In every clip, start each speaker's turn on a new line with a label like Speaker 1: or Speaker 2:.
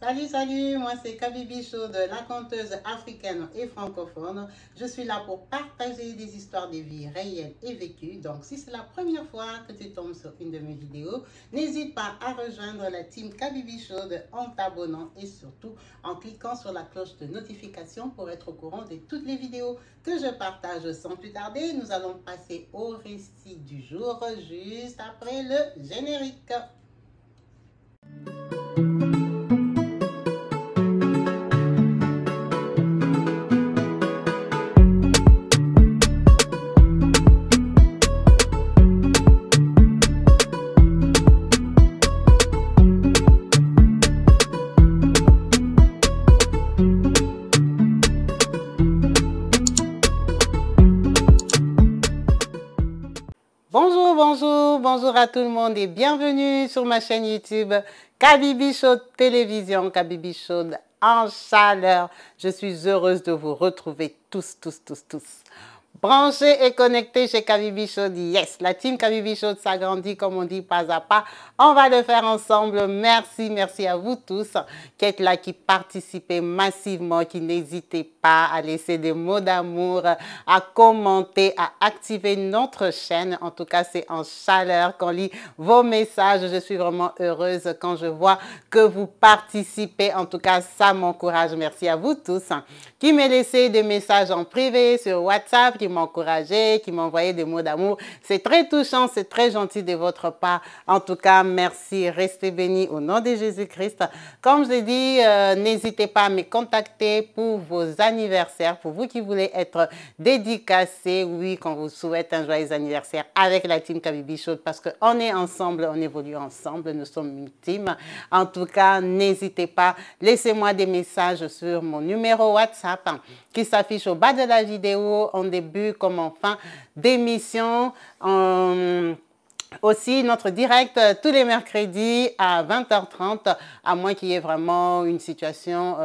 Speaker 1: Salut, salut, moi c'est Kabibi Chaude, la conteuse africaine et francophone. Je suis là pour partager des histoires de vie réelles et vécues. Donc si c'est la première fois que tu tombes sur une de mes vidéos, n'hésite pas à rejoindre la team Kabibi Chaude en t'abonnant et surtout en cliquant sur la cloche de notification pour être au courant de toutes les vidéos que je partage. Sans plus tarder, nous allons passer au récit du jour juste après le générique. Bonjour à tout le monde et bienvenue sur ma chaîne YouTube Kabibi Chaude Télévision, Kabibi Chaude en chaleur. Je suis heureuse de vous retrouver tous. Branchés et connectés chez Kabibi Chaude. Yes, la team Kabibi Chaude s'agrandit comme on dit pas à pas. On va le faire ensemble. Merci à vous tous qui êtes là, qui participez massivement, qui n'hésitez pas à laisser des mots d'amour, à commenter, à activer notre chaîne. En tout cas, c'est en chaleur qu'on lit vos messages. Je suis vraiment heureuse quand je vois que vous participez. En tout cas, ça m'encourage. Merci à vous tous qui m'ont laissé des messages en privé sur WhatsApp, qui m'encourageaient, qui m'envoyaient des mots d'amour. C'est très touchant, c'est très gentil de votre part. En tout cas, merci. Restez bénis au nom de Jésus-Christ. Comme je l'ai dit, n'hésitez pas à me contacter pour vos anniversaires, pour vous qui voulez être dédicacés. Oui, qu'on vous souhaite un joyeux anniversaire avec la team Kabibi Chaude parce qu'on est ensemble, on évolue ensemble, nous sommes une team. En tout cas, n'hésitez pas, laissez-moi des messages sur mon numéro WhatsApp qui s'affiche au bas de la vidéo en début comme en fin d'émission. Aussi, notre direct tous les mercredis à 20h30, à moins qu'il y ait vraiment une situation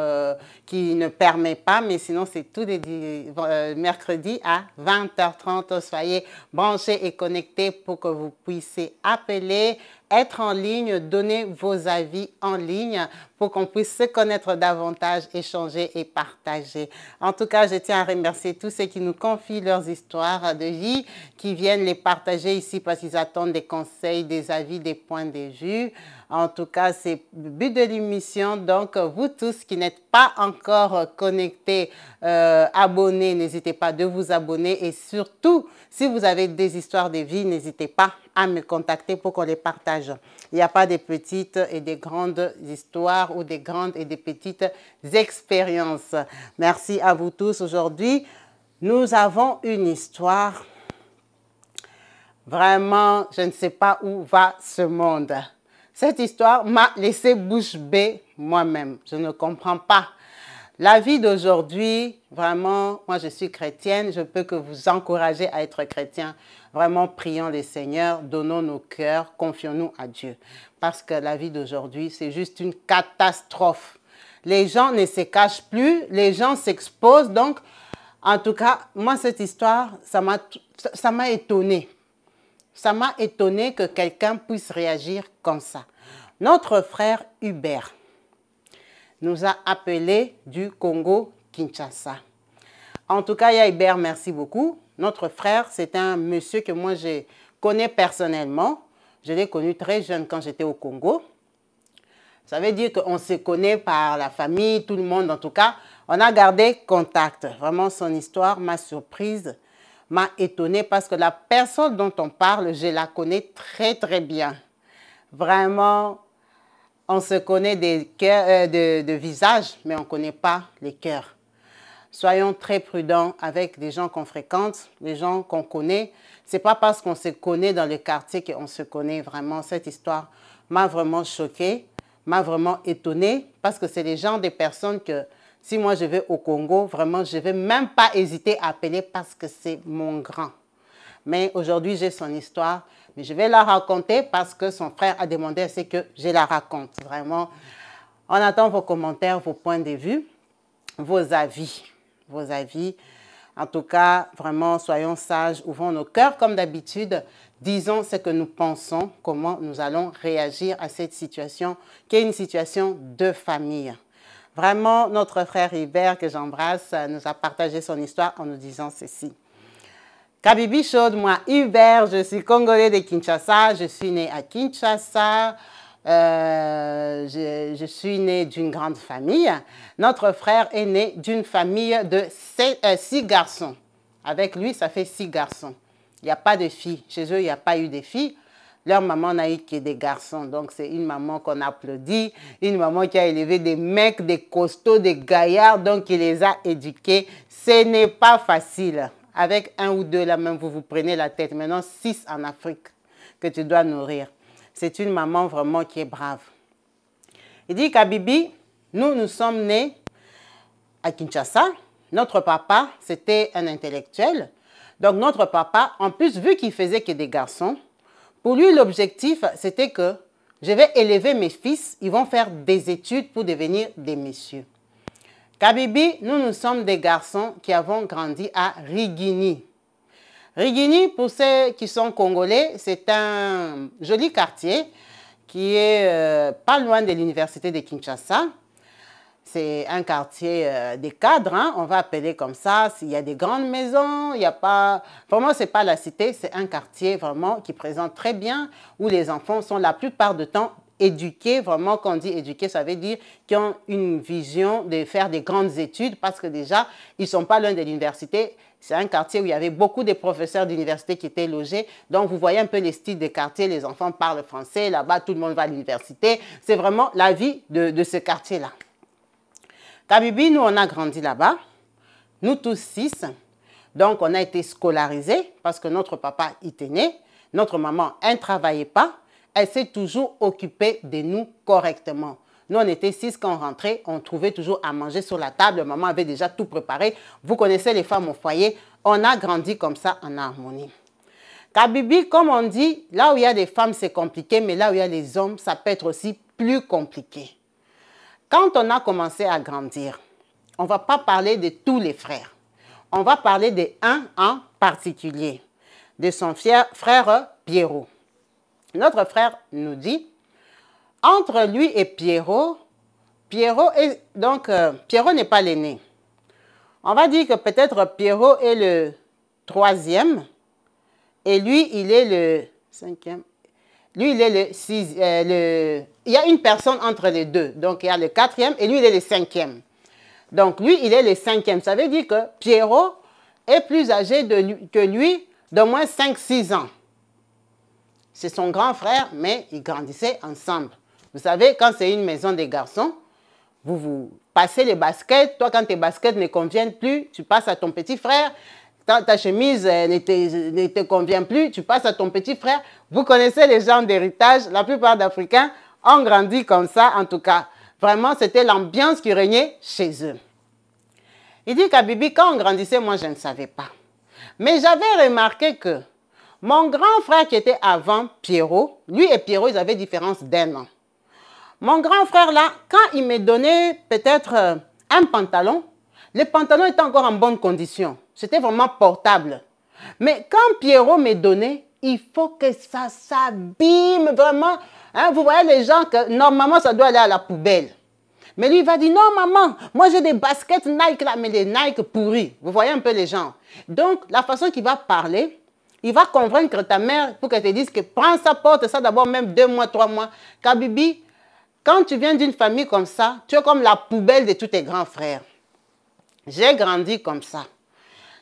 Speaker 1: qui ne permet pas, mais sinon c'est tous les mercredis à 20h30. Soyez branchés et connectés pour que vous puissiez appeler, être en ligne, donner vos avis en ligne pour qu'on puisse se connaître davantage, échanger et partager. En tout cas, je tiens à remercier tous ceux qui nous confient leurs histoires de vie, qui viennent les partager ici parce qu'ils attendent des conseils, des avis, des points de vue. En tout cas, c'est le but de l'émission. Donc, vous tous qui n'êtes pas encore connectés, abonnés, n'hésitez pas de vous abonner. Et surtout, si vous avez des histoires de vie, n'hésitez pas à me contacter pour qu'on les partage. Il n'y a pas des petites et des grandes histoires ou des grandes et des petites expériences. Merci à vous tous. Aujourd'hui, nous avons une histoire. Vraiment, je ne sais pas où va ce monde. Cette histoire m'a laissé bouche bée moi-même. Je ne comprends pas. La vie d'aujourd'hui, vraiment, moi je suis chrétienne, je peux que vous encourager à être chrétien. Vraiment, prions le Seigneur, donnons nos cœurs, confions-nous à Dieu. Parce que la vie d'aujourd'hui, c'est juste une catastrophe. Les gens ne se cachent plus, les gens s'exposent. Donc, en tout cas, moi cette histoire, ça m'a étonnée. Ça m'a étonné que quelqu'un puisse réagir comme ça. Notre frère Hubert nous a appelés du Congo-Kinshasa. En tout cas, Hubert, merci beaucoup. Notre frère, c'est un monsieur que moi, je connais personnellement. Je l'ai connu très jeune quand j'étais au Congo. Ça veut dire qu'on se connaît par la famille, tout le monde en tout cas. On a gardé contact. Vraiment, son histoire m'a surprise, m'a étonnée parce que la personne dont on parle, je la connais très bien. Vraiment, on se connaît de visage, mais on ne connaît pas les cœurs. Soyons très prudents avec les gens qu'on fréquente, les gens qu'on connaît. Ce n'est pas parce qu'on se connaît dans le quartier qu'on se connaît vraiment. Cette histoire m'a vraiment choquée, m'a vraiment étonnée, parce que c'est les gens des personnes que, si moi je vais au Congo, vraiment, je ne vais même pas hésiter à appeler parce que c'est mon grand. Mais aujourd'hui, j'ai son histoire. Mais je vais la raconter parce que son frère a demandé à ce que je la raconte. Vraiment, on attend vos commentaires, vos points de vue, vos avis. En tout cas, vraiment, soyons sages, ouvrons nos cœurs comme d'habitude. disons ce que nous pensons, comment nous allons réagir à cette situation, qui est une situation de famille. Vraiment, notre frère Hubert, que j'embrasse, nous a partagé son histoire en nous disant ceci. Kabibi Chaude, moi Hubert, je suis congolais de Kinshasa, je suis né à Kinshasa, je suis né d'une grande famille. Notre frère est né d'une famille de 6 garçons. Avec lui, ça fait 6 garçons. Il n'y a pas de filles. Chez eux, il n'y a pas eu de filles. Leur maman n'a eu que des garçons. Donc, c'est une maman qu'on applaudit. Une maman qui a élevé des mecs, des costauds, des gaillards. Donc, qui les a éduqués. Ce n'est pas facile. Avec 1 ou 2, là même, vous vous prenez la tête. Maintenant, 6 en Afrique que tu dois nourrir. C'est une maman vraiment qui est brave. Il dit qu'Abibi, nous sommes nés à Kinshasa. Notre papa, c'était un intellectuel. Donc, notre papa, en plus, vu qu'il faisait que des garçons, pour lui, l'objectif, c'était que je vais élever mes fils, ils vont faire des études pour devenir des messieurs. Kabibi, nous sommes des garçons qui avons grandi à Rigini. Rigini, pour ceux qui sont congolais, c'est un joli quartier qui est pas loin de l'université de Kinshasa. C'est un quartier des cadres, hein, on va appeler comme ça. Il y a des grandes maisons, il n'y a pas... Vraiment, ce n'est pas la cité, c'est un quartier vraiment qui présente très bien, où les enfants sont la plupart du temps éduqués. Vraiment, quand on dit éduqués, ça veut dire qu'ils ont une vision de faire des grandes études, parce que déjà, ils ne sont pas loin de l'université. C'est un quartier où il y avait beaucoup de professeurs d'université qui étaient logés. Donc, vous voyez un peu les styles des quartiers. Les enfants parlent français. Là-bas, tout le monde va à l'université. C'est vraiment la vie de ce quartier-là. Kabibi, nous, on a grandi là-bas, nous tous 6. Donc, on a été scolarisés parce que notre papa était né. Notre maman, elle ne travaillait pas. Elle s'est toujours occupée de nous correctement. Nous, on était 6 quand on rentrait. On trouvait toujours à manger sur la table. Maman avait déjà tout préparé. Vous connaissez les femmes au foyer. On a grandi comme ça en harmonie. Kabibi, comme on dit, là où il y a des femmes, c'est compliqué. Mais là où il y a les hommes, ça peut être aussi plus compliqué. Quand on a commencé à grandir, on ne va pas parler de tous les frères. On va parler d'un en particulier, de son frère Pierrot. Notre frère nous dit, entre lui et Pierrot, Pierrot n'est pas l'aîné. On va dire que peut-être Pierrot est le 3e et lui, il est le 5e. Lui, il est le 6e. Il y a une personne entre les deux. Donc, il y a le 4e et lui, il est le 5e. Donc, lui, il est le 5e. Ça veut dire que Pierrot est plus âgé que lui d'au moins 5-6 ans. C'est son grand frère, mais ils grandissaient ensemble. Vous savez, quand c'est une maison des garçons, vous passez les baskets. Toi, quand tes baskets ne conviennent plus, tu passes à ton petit frère. Quand ta chemise ne te convient plus, tu passes à ton petit frère. Vous connaissez les gens d'héritage. La plupart d'Africains ont grandi comme ça, en tout cas. Vraiment, c'était l'ambiance qui régnait chez eux. Il dit qu'Abibi, quand on grandissait, moi, je ne savais pas. Mais j'avais remarqué que mon grand frère qui était avant Pierrot, lui et Pierrot, ils avaient différence d'1 an. Mon grand frère, là, quand il me donnait peut-être un pantalon, le pantalon était encore en bonne condition. C'était vraiment portable. Mais quand Pierrot me donnait, il faut que ça s'abîme vraiment. Hein, vous voyez les gens que normalement, ça doit aller à la poubelle. Mais lui, il va dire, non, maman, moi j'ai des baskets Nike là, mais des Nike pourris. Vous voyez un peu les gens. Donc, la façon qu'il va parler, il va convaincre ta mère pour qu'elle te dise que prends ça, porte ça d'abord même 2 mois, 3 mois. Kabibi, quand tu viens d'une famille comme ça, tu es comme la poubelle de tous tes grands frères. J'ai grandi comme ça.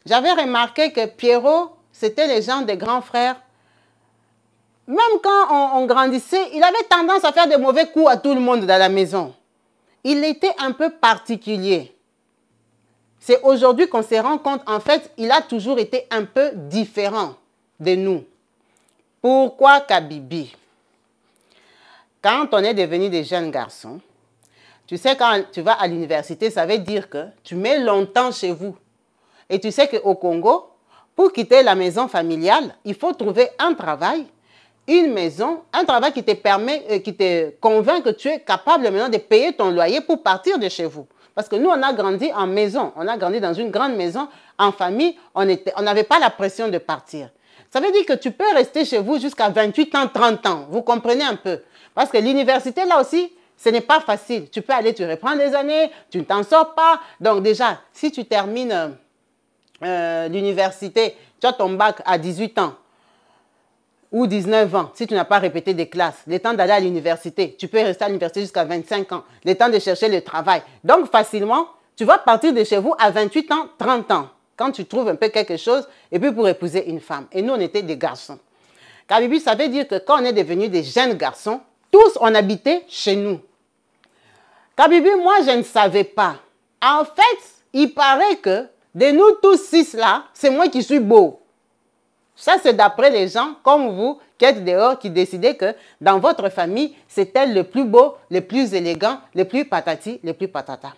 Speaker 1: J'avais remarqué que Pierrot, c'était les gens des grands frères. Même quand on grandissait, il avait tendance à faire des mauvais coups à tout le monde dans la maison. Il était un peu particulier. C'est aujourd'hui qu'on se rend compte, en fait, il a toujours été un peu différent de nous. Pourquoi Kabibi? Quand on est devenu des jeunes garçons, tu sais, quand tu vas à l'université, ça veut dire que tu mets longtemps chez vous. Et tu sais qu'au Congo, pour quitter la maison familiale, il faut trouver un travail, une maison, un travail qui te permet, qui te convainc que tu es capable maintenant de payer ton loyer pour partir de chez vous. Parce que nous, on a grandi en maison. On a grandi dans une grande maison, en famille. On n'avait pas la pression de partir. Ça veut dire que tu peux rester chez vous jusqu'à 28 ans, 30 ans. Vous comprenez un peu? Parce que l'université, là aussi, ce n'est pas facile. Tu peux aller, tu reprends des années, tu ne t'en sors pas. Donc déjà, si tu termines l'université, tu as ton bac à 18 ans ou 19 ans, si tu n'as pas répété des classes, le temps d'aller à l'université, tu peux rester à l'université jusqu'à 25 ans, le temps de chercher le travail. Donc facilement, tu vas partir de chez vous à 28 ans, 30 ans, quand tu trouves un peu quelque chose, et puis pour épouser une femme. Et nous, on était des garçons. Kabibi, ça veut dire que quand on est devenus des jeunes garçons, tous on habitait chez nous. Kabibi, moi, je ne savais pas. En fait, il paraît que de nous tous six là, c'est moi qui suis beau. Ça, c'est d'après les gens comme vous qui êtes dehors, qui décidaient que dans votre famille, c'est elle le plus beau, le plus élégant, le plus patati, le plus patata.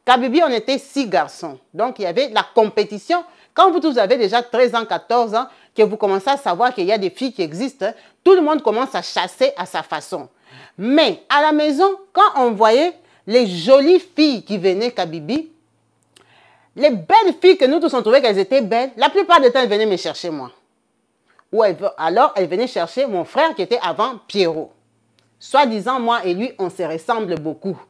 Speaker 1: Kabibi, on était 6 garçons. Donc, il y avait la compétition. Quand vous tous avez déjà 13 ans, 14 ans, que vous commencez à savoir qu'il y a des filles qui existent, tout le monde commence à chasser à sa façon. Mais à la maison, quand on voyait les jolies filles qui venaient Kabibi, les belles filles que nous tous on trouvait qu'elles étaient belles, la plupart du temps, elles venaient me chercher moi. Ou alors, elles venaient chercher mon frère qui était avant Pierrot. Soi-disant, moi et lui, on se ressemble beaucoup.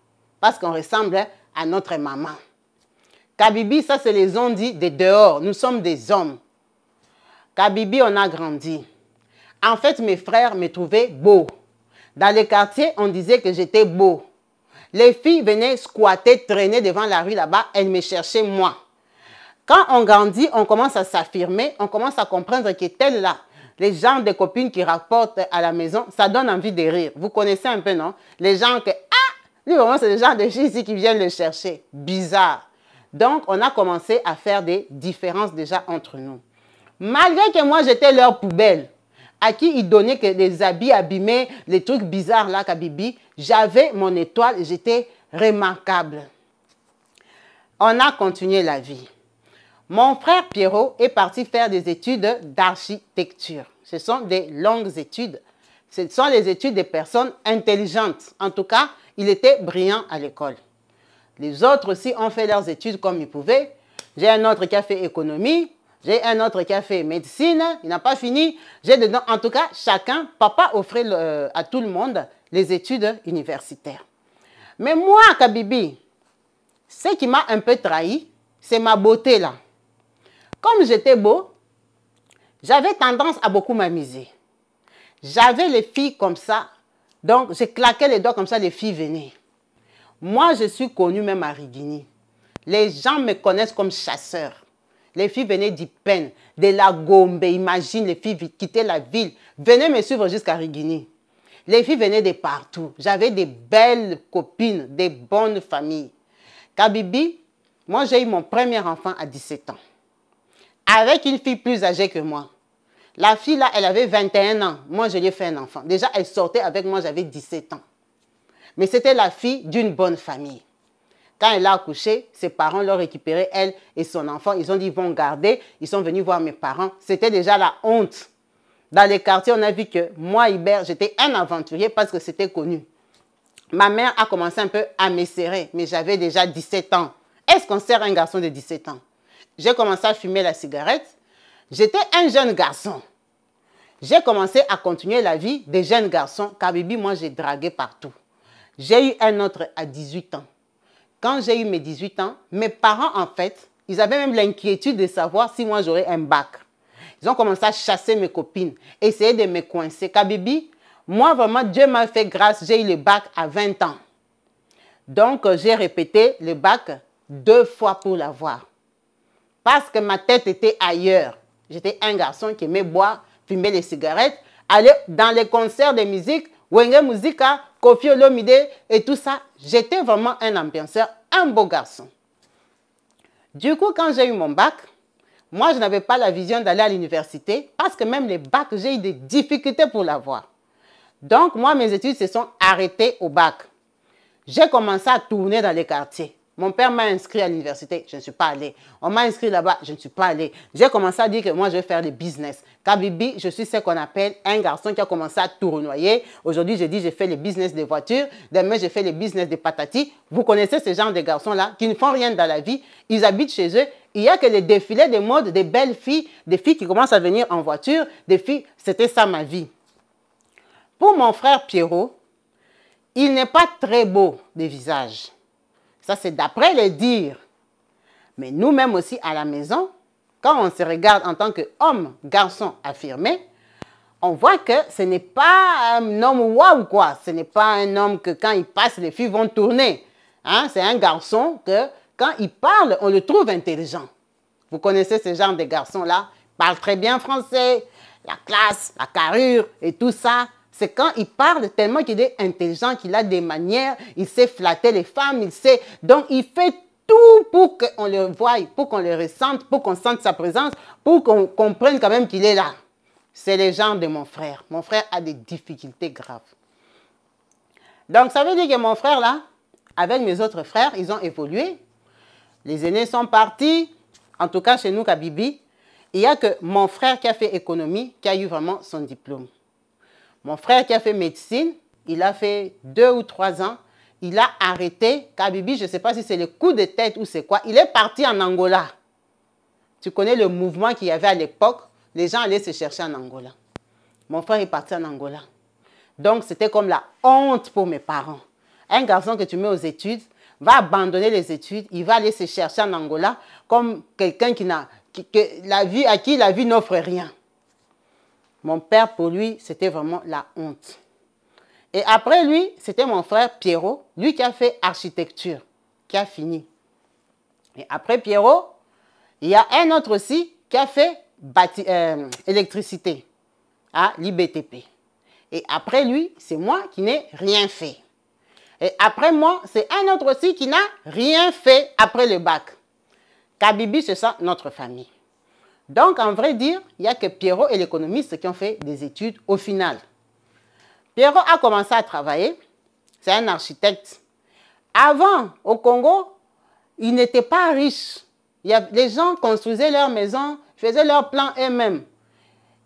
Speaker 1: Parce qu'on ressemble à notre maman. Kabibi, ça c'est les on-dit de dehors. Nous sommes des hommes. Kabibi, on a grandi. En fait, mes frères me trouvaient beau. Dans les quartiers, on disait que j'étais beau. Les filles venaient squatter, traîner devant la rue là-bas. Elles me cherchaient moi. Quand on grandit, on commence à s'affirmer. On commence à comprendre que tel là, les gens de copines qui rapportent à la maison, ça donne envie de rire. Vous connaissez un peu, non? Les gens que, lui vraiment, c'est les gens de filles ici qui viennent le chercher. Bizarre. Donc, on a commencé à faire des différences déjà entre nous. Malgré que moi, j'étais leur poubelle, à qui ils donnaient que des habits abîmés, les trucs bizarres là, Kabibi, j'avais mon étoile et j'étais remarquable. On a continué la vie. Mon frère Pierrot est parti faire des études d'architecture. Ce sont des longues études. Ce sont les études des personnes intelligentes. En tout cas, il était brillant à l'école. Les autres aussi ont fait leurs études comme ils pouvaient. J'ai un autre qui a fait économie. J'ai un autre qui a fait médecine. Il n'a pas fini. J'ai dedans, en tout cas, chacun, papa offrait à tout le monde les études universitaires. Mais moi, Kabibi, ce qui m'a un peu trahi, c'est ma beauté là. Comme j'étais beau, j'avais tendance à beaucoup m'amuser. J'avais les filles comme ça, donc je claquais les doigts comme ça, les filles venaient. Moi, je suis connue même à Rigini. Les gens me connaissent comme chasseur. Les filles venaient d'Ipen, de la Gombe. Imagine, les filles quittaient la ville, venaient me suivre jusqu'à Rigini. Les filles venaient de partout. J'avais des belles copines, des bonnes familles. Kabibi, moi, j'ai eu mon premier enfant à 17 ans. Avec une fille plus âgée que moi. La fille là, elle avait 21 ans. Moi, je lui ai fait un enfant. Déjà, elle sortait avec moi, j'avais 17 ans. Mais c'était la fille d'une bonne famille. Quand elle a accouché, ses parents l'ont récupéré, elle et son enfant. Ils ont dit, ils vont garder. Ils sont venus voir mes parents. C'était déjà la honte. Dans les quartiers, on a vu que moi, Hubert, j'étais un aventurier parce que c'était connu. Ma mère a commencé un peu à me serrer, mais j'avais déjà 17 ans. Est-ce qu'on sert un garçon de 17 ans? J'ai commencé à fumer la cigarette. J'étais un jeune garçon. J'ai commencé à continuer la vie des jeunes garçons. Kabibi, moi, j'ai dragué partout. J'ai eu un autre à 18 ans. Quand j'ai eu mes 18 ans, mes parents, en fait, ils avaient même l'inquiétude de savoir si moi, j'aurais un bac. Ils ont commencé à chasser mes copines, essayer de me coincer. Kabibi, moi, vraiment, Dieu m'a fait grâce. J'ai eu le bac à 20 ans. Donc, j'ai répété le bac 2 fois pour l'avoir. Parce que ma tête était ailleurs. J'étais un garçon qui aimait boire, fumer les cigarettes, aller dans les concerts de musique, Wenge Musica, Koffi Olomide et tout ça. J'étais vraiment un ambianceur, un beau garçon. Du coup, quand j'ai eu mon bac, moi, je n'avais pas la vision d'aller à l'université parce que même les bacs, j'ai eu des difficultés pour l'avoir. Donc, moi, mes études se sont arrêtées au bac. J'ai commencé à tourner dans les quartiers. Mon père m'a inscrit à l'université, je ne suis pas allée. On m'a inscrit là-bas, je ne suis pas allée. J'ai commencé à dire que moi, je vais faire des business. Kabibi, je suis ce qu'on appelle un garçon qui a commencé à tournoyer. Aujourd'hui, je dis, j'ai fait les business des voitures. Demain, j'ai fait les business des patatis. Vous connaissez ce genre de garçons-là qui ne font rien dans la vie. Ils habitent chez eux. il n'y a que les défilés de mode, des belles filles, des filles qui commencent à venir en voiture, des filles, c'était ça ma vie. Pour mon frère Pierrot, il n'est pas très beau de visage. Ça, c'est d'après les dires. Mais nous-mêmes aussi à la maison, quand on se regarde en tant qu'homme, garçon affirmé, on voit que ce n'est pas un homme waouh quoi. Ce n'est pas un homme que quand il passe, les filles vont tourner. Hein? C'est un garçon que quand il parle, on le trouve intelligent. Vous connaissez ce genre de garçons-là, parle très bien français, la classe, la carrure et tout ça. C'est quand il parle tellement qu'il est intelligent, qu'il a des manières, il sait flatter les femmes, il sait... Donc, il fait tout pour qu'on le voie, pour qu'on le ressente, pour qu'on sente sa présence, pour qu'on comprenne quand même qu'il est là. C'est le genre de mon frère. Mon frère a des difficultés graves. Donc, ça veut dire que mon frère, là, avec mes autres frères, ils ont évolué. Les aînés sont partis. En tout cas, chez nous, Kabibi, il n'y a que mon frère qui a fait économie, qui a eu vraiment son diplôme. Mon frère qui a fait médecine, il a fait 2 ou 3 ans. Il a arrêté. Kabibi, je ne sais pas si c'est le coup de tête ou c'est quoi. Il est parti en Angola. Tu connais le mouvement qu'il y avait à l'époque. Les gens allaient se chercher en Angola. Mon frère est parti en Angola. Donc, c'était comme la honte pour mes parents. Un garçon que tu mets aux études va abandonner les études. Il va aller se chercher en Angola comme quelqu'un à qui la vie n'offre rien. Mon père, pour lui, c'était vraiment la honte. Et après lui, c'était mon frère Pierrot, lui qui a fait architecture, qui a fini. Et après Pierrot, il y a un autre aussi qui a fait électricité à l'IBTP. Et après lui, c'est moi qui n'ai rien fait. Et après moi, c'est un autre aussi qui n'a rien fait après le bac. Kabibi, c'est ça notre famille. Donc, en vrai dire, il n'y a que Pierrot et l'économiste qui ont fait des études au final. Pierrot a commencé à travailler. C'est un architecte. Avant, au Congo, il n'était pas riche. Les gens construisaient leurs maisons, faisaient leurs plans eux-mêmes.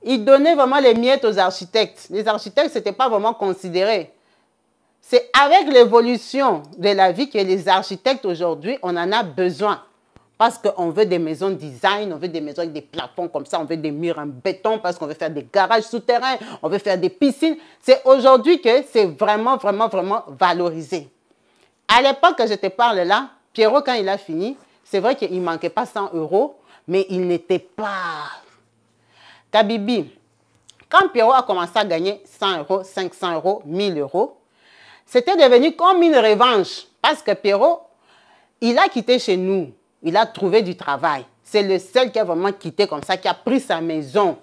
Speaker 1: Ils donnaient vraiment les miettes aux architectes. Les architectes, ce n'était pas vraiment considéré. C'est avec l'évolution de la vie que les architectes aujourd'hui, on en a besoin. Parce qu'on veut des maisons design, on veut des maisons avec des plafonds comme ça, on veut des murs en béton parce qu'on veut faire des garages souterrains, on veut faire des piscines. C'est aujourd'hui que c'est vraiment, vraiment, vraiment valorisé. À l'époque que je te parle là, Pierrot, quand il a fini, c'est vrai qu'il ne manquait pas 100 €, mais il n'était pas... Kabibi, quand Pierrot a commencé à gagner 100 €, 500 €, 1000 €, c'était devenu comme une revanche. Parce que Pierrot, il a quitté chez nous. Il a trouvé du travail. C'est le seul qui a vraiment quitté comme ça, qui a pris sa maison.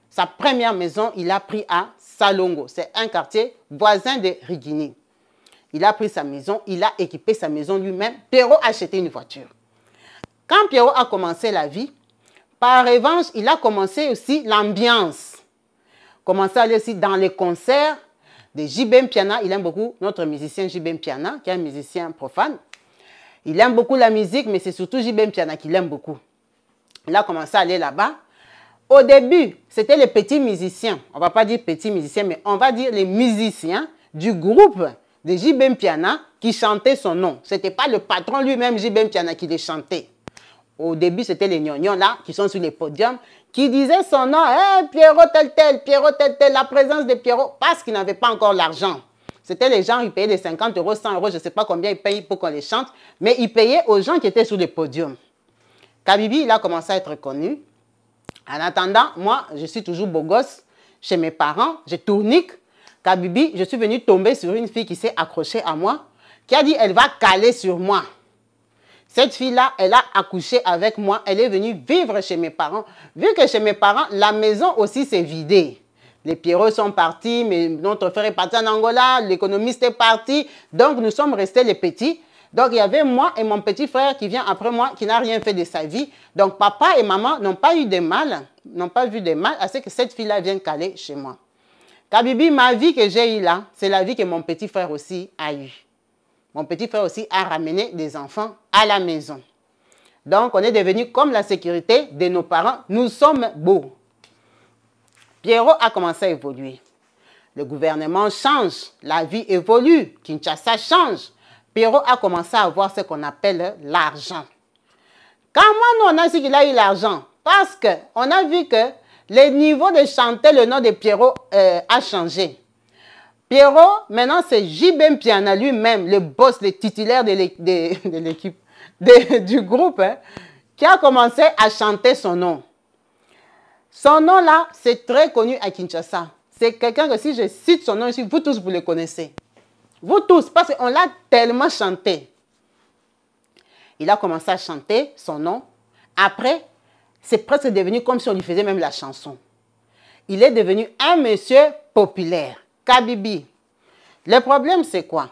Speaker 1: Sa première maison, il l'a pris à Salongo. C'est un quartier voisin de Rigini. Il a pris sa maison, il a équipé sa maison lui-même. Pierrot a acheté une voiture. Quand Pierrot a commencé la vie, par revanche, il a commencé aussi l'ambiance. Commencé à aller aussi dans les concerts de J.B. Mpiana. Il aime beaucoup notre musicien J.B. Mpiana, qui est un musicien profane. Il aime beaucoup la musique, mais c'est surtout J.B. Mpiana qui l'aime beaucoup. Il a commencé à aller là-bas. Au début, c'était les petits musiciens. On ne va pas dire petits musiciens, mais on va dire les musiciens du groupe de J.B. Mpiana qui chantaient son nom. Ce n'était pas le patron lui-même, J.B. Mpiana, qui les chantait. Au début, c'était les gnognos là, qui sont sur les podiums, qui disaient son nom, hey, Pierrot tel tel, Pierrot tel tel, la présence de Pierrot, parce qu'ils n'avaient pas encore l'argent. C'était les gens, ils payaient des 50 €, 100 €, je ne sais pas combien ils payent pour qu'on les chante, mais ils payaient aux gens qui étaient sur les podiums. Kabibi, il a commencé à être connu. En attendant, moi, je suis toujours beau gosse chez mes parents, j'ai tournique. Kabibi, je suis venue tomber sur une fille qui s'est accrochée à moi, qui a dit, elle va caler sur moi. Cette fille-là, elle a accouché avec moi, elle est venue vivre chez mes parents. Vu que chez mes parents, la maison aussi s'est vidée. Les Pierrots sont partis, mais notre frère est parti en Angola, l'économiste est parti. Donc, nous sommes restés les petits. Donc, il y avait moi et mon petit frère qui vient après moi, qui n'a rien fait de sa vie. Donc, papa et maman n'ont pas eu de mal, n'ont pas vu de mal à ce que cette fille-là vienne caler chez moi. Kabibi, ma vie que j'ai eue là, c'est la vie que mon petit frère aussi a eue. Mon petit frère aussi a ramené des enfants à la maison. Donc, on est devenu comme la sécurité de nos parents. Nous sommes beaux. Pierrot a commencé à évoluer. Le gouvernement change, la vie évolue, Kinshasa change. Pierrot a commencé à avoir ce qu'on appelle l'argent. Comment nous, on a su qu'il a eu l'argent? Parce qu'on a vu que le niveau de chanter le nom de Pierrot a changé. Pierrot, maintenant, c'est J.B. Mpiana lui-même, le boss, le titulaire de l'équipe, du groupe, hein, qui a commencé à chanter son nom. Son nom là, c'est très connu à Kinshasa. C'est quelqu'un que si je cite son nom ici, vous tous, vous le connaissez. Vous tous, parce qu'on l'a tellement chanté. Il a commencé à chanter son nom. Après, c'est presque devenu comme si on lui faisait même la chanson. Il est devenu un monsieur populaire. Kabibi. Le problème, c'est quoi?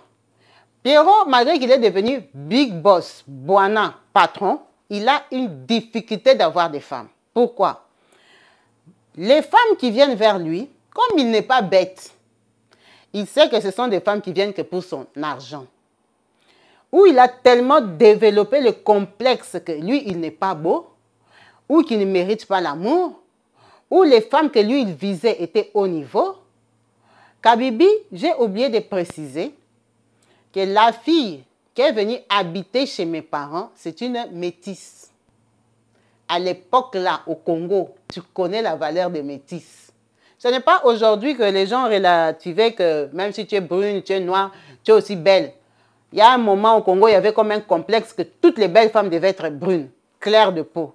Speaker 1: Pierrot, malgré qu'il est devenu big boss, Boana, patron, il a une difficulté d'avoir des femmes. Pourquoi? Les femmes qui viennent vers lui, comme il n'est pas bête, il sait que ce sont des femmes qui viennent que pour son argent. Ou il a tellement développé le complexe que lui, il n'est pas beau, ou qu'il ne mérite pas l'amour, ou les femmes que lui, il visait étaient haut niveau. Kabibi, j'ai oublié de préciser que la fille qui est venue habiter chez mes parents, c'est une métisse. À l'époque là, au Congo, tu connais la valeur des métisses. Ce n'est pas aujourd'hui que les gens relativisaient que même si tu es brune, tu es noire, tu es aussi belle. Il y a un moment au Congo, il y avait comme un complexe que toutes les belles femmes devaient être brunes, claires de peau.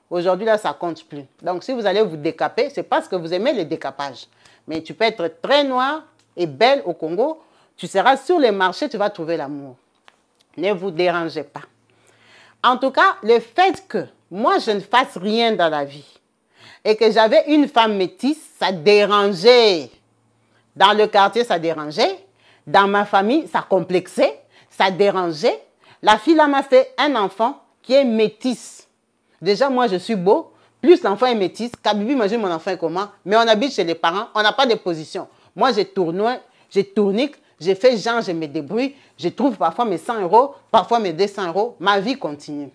Speaker 1: Aujourd'hui, là, ça ne compte plus. Donc, si vous allez vous décaper, c'est parce que vous aimez les décapages. Mais tu peux être très noire et belle au Congo, tu seras sur les marchés, tu vas trouver l'amour. Ne vous dérangez pas. En tout cas, le fait que moi, je ne fasse rien dans la vie et que j'avais une femme métisse, ça dérangeait. Dans le quartier, ça dérangeait. Dans ma famille, ça complexait, ça dérangeait. La fille là m'a fait un enfant qui est métisse. Déjà, moi, je suis beau. Plus l'enfant est métisse. Kabibi, imagine mon enfant est comment? Mais on habite chez les parents, on n'a pas de position. Moi, j'ai tournique, j'ai fait genre, je me débrouille. Je trouve parfois mes 100 €, parfois mes 200 €. Ma vie continue.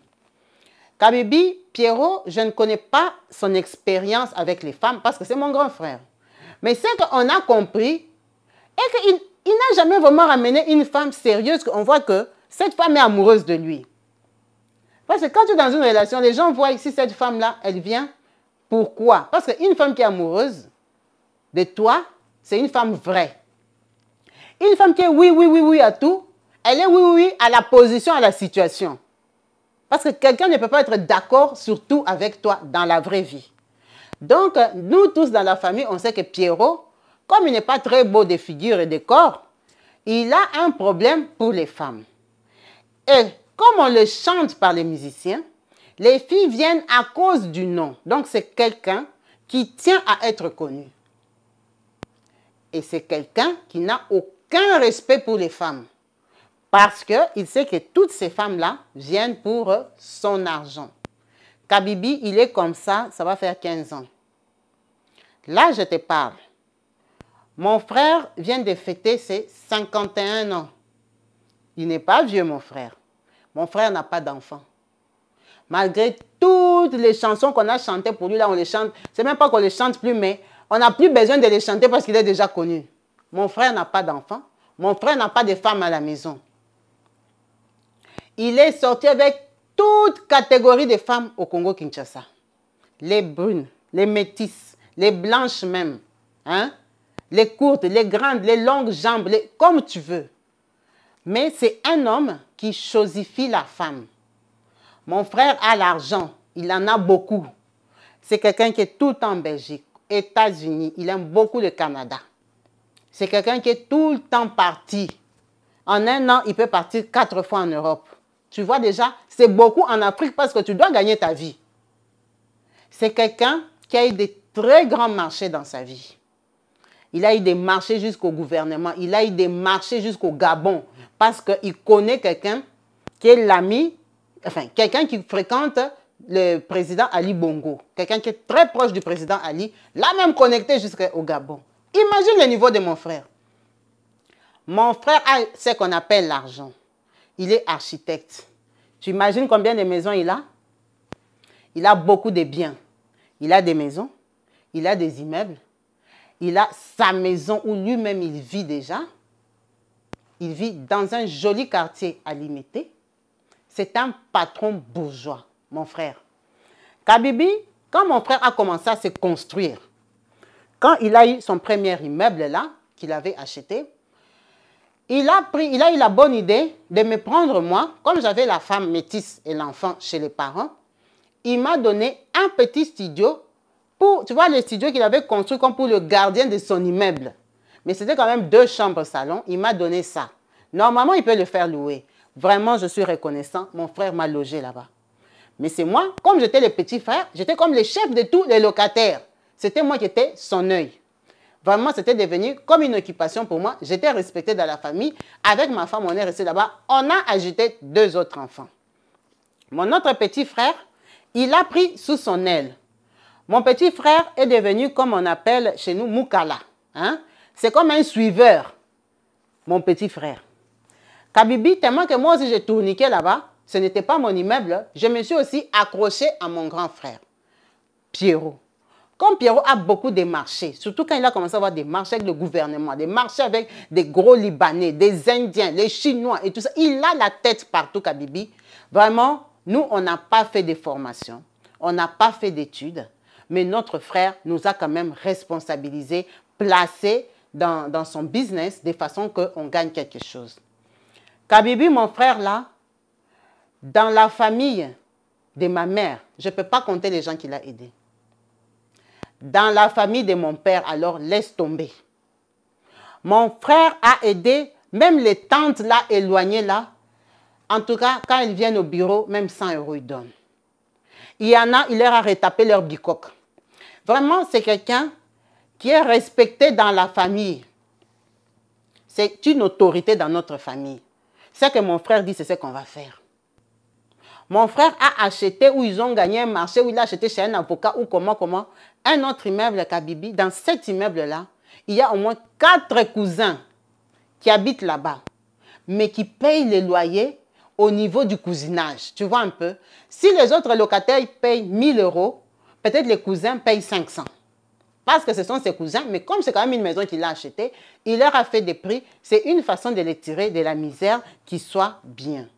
Speaker 1: Kabibi, Pierrot, je ne connais pas son expérience avec les femmes parce que c'est mon grand frère. Mais c'est qu'on a compris et qu'il n'a jamais vraiment ramené une femme sérieuse. On voit que cette femme est amoureuse de lui. Parce que quand tu es dans une relation, les gens voient ici cette femme-là, elle vient. Pourquoi? Parce qu'une femme qui est amoureuse de toi, c'est une femme vraie. Une femme qui est oui, oui, oui, oui à tout, elle est oui, oui, oui à la position, à la situation. Parce que quelqu'un ne peut pas être d'accord sur tout avec toi dans la vraie vie. Donc, nous tous dans la famille, on sait que Pierrot, comme il n'est pas très beau de figure et de corps, il a un problème pour les femmes. Et comme on le chante par les musiciens, les filles viennent à cause du nom. Donc, c'est quelqu'un qui tient à être connu. Et c'est quelqu'un qui n'a aucun respect pour les femmes. Parce qu'il sait que toutes ces femmes-là viennent pour son argent. Kabibi, il est comme ça va faire 15 ans. Là, je te parle. Mon frère vient de fêter ses 51 ans. Il n'est pas vieux, mon frère. Mon frère n'a pas d'enfant. Malgré toutes les chansons qu'on a chantées pour lui, là, on les chante. C'est même pas qu'on les chante plus, mais on n'a plus besoin de les chanter parce qu'il est déjà connu. Mon frère n'a pas d'enfant. Mon frère n'a pas de femme à la maison. Il est sorti avec toute catégorie de femmes au Congo-Kinshasa. Les brunes, les métisses, les blanches même. Hein? Les courtes, les grandes, les longues jambes, comme tu veux. Mais c'est un homme qui chosifie la femme. Mon frère a l'argent, il en a beaucoup. C'est quelqu'un qui est tout le temps en Belgique, États-Unis, il aime beaucoup le Canada. C'est quelqu'un qui est tout le temps parti. En un an, il peut partir 4 fois en Europe. Tu vois déjà, c'est beaucoup en Afrique parce que tu dois gagner ta vie. C'est quelqu'un qui a eu des très grands marchés dans sa vie. Il a eu des marchés jusqu'au gouvernement. Il a eu des marchés jusqu'au Gabon. Parce qu'il connaît quelqu'un qui est l'ami, enfin, quelqu'un qui fréquente le président Ali Bongo. Quelqu'un qui est très proche du président Ali. L'a même connecté jusqu'au Gabon. Imagine le niveau de mon frère. Mon frère a ce qu'on appelle l'argent. Il est architecte. Tu imagines combien de maisons il a? Il a beaucoup de biens. Il a des maisons. Il a des immeubles. Il a sa maison où lui-même il vit déjà. Il vit dans un joli quartier à Limité. C'est un patron bourgeois. mon frère. Kabibi, quand mon frère a commencé à se construire, quand il a eu son premier immeuble là, qu'il avait acheté, il a eu la bonne idée de me prendre moi, comme j'avais la femme métisse et l'enfant chez les parents, il m'a donné un petit studio pour, tu vois, le studio qu'il avait construit comme pour le gardien de son immeuble. Mais c'était quand même 2 chambres salon, il m'a donné ça. Normalement, il peut le faire louer. Vraiment, je suis reconnaissant, mon frère m'a logé là-bas. Mais c'est moi, comme j'étais le petit frère, j'étais comme le chef de tous les locataires. C'était moi qui étais son œil. Vraiment, c'était devenu comme une occupation pour moi. J'étais respectée dans la famille. Avec ma femme, on est resté là-bas. On a ajouté 2 autres enfants. Mon autre petit frère, il a pris sous son aile. Mon petit frère est devenu, comme on appelle chez nous, Moukala. Hein? C'est comme un suiveur, mon petit frère. Kabibi, tellement que moi aussi j'ai tourniqué là-bas, ce n'était pas mon immeuble, je me suis aussi accroché à mon grand frère, Pierrot. Comme Pierrot a beaucoup de marchés, surtout quand il a commencé à avoir des marchés avec le gouvernement, des marchés avec des gros Libanais, des Indiens, les Chinois et tout ça, il a la tête partout, Kabibi. Vraiment, nous, on n'a pas fait de formation, on n'a pas fait d'études, mais notre frère nous a quand même responsabilisés, placés dans son business de façon qu'on gagne quelque chose. Kabibi, mon frère là, dans la famille de ma mère, je ne peux pas compter les gens qu'il a aidés. Dans la famille de mon père, alors laisse tomber. Mon frère a aidé même les tantes là, éloignées là. En tout cas, quand ils viennent au bureau, même 100 € ils donnent. Il y en a, il leur a retapé leur bicoque. Vraiment, c'est quelqu'un qui est respecté dans la famille. C'est une autorité dans notre famille. Ce que mon frère dit, c'est ce qu'on va faire. Mon frère a acheté, où ils ont gagné un marché, où il a acheté chez un avocat, ou comment, un autre immeuble à Kabibi. Dans cet immeuble-là, il y a au moins 4 cousins qui habitent là-bas, mais qui payent les loyers au niveau du cousinage. Tu vois un peu? Si les autres locataires payent 1 000 €, peut-être les cousins payent 500. Parce que ce sont ses cousins, mais comme c'est quand même une maison qu'il a achetée, il leur a fait des prix. C'est une façon de les tirer de la misère qui soit bien.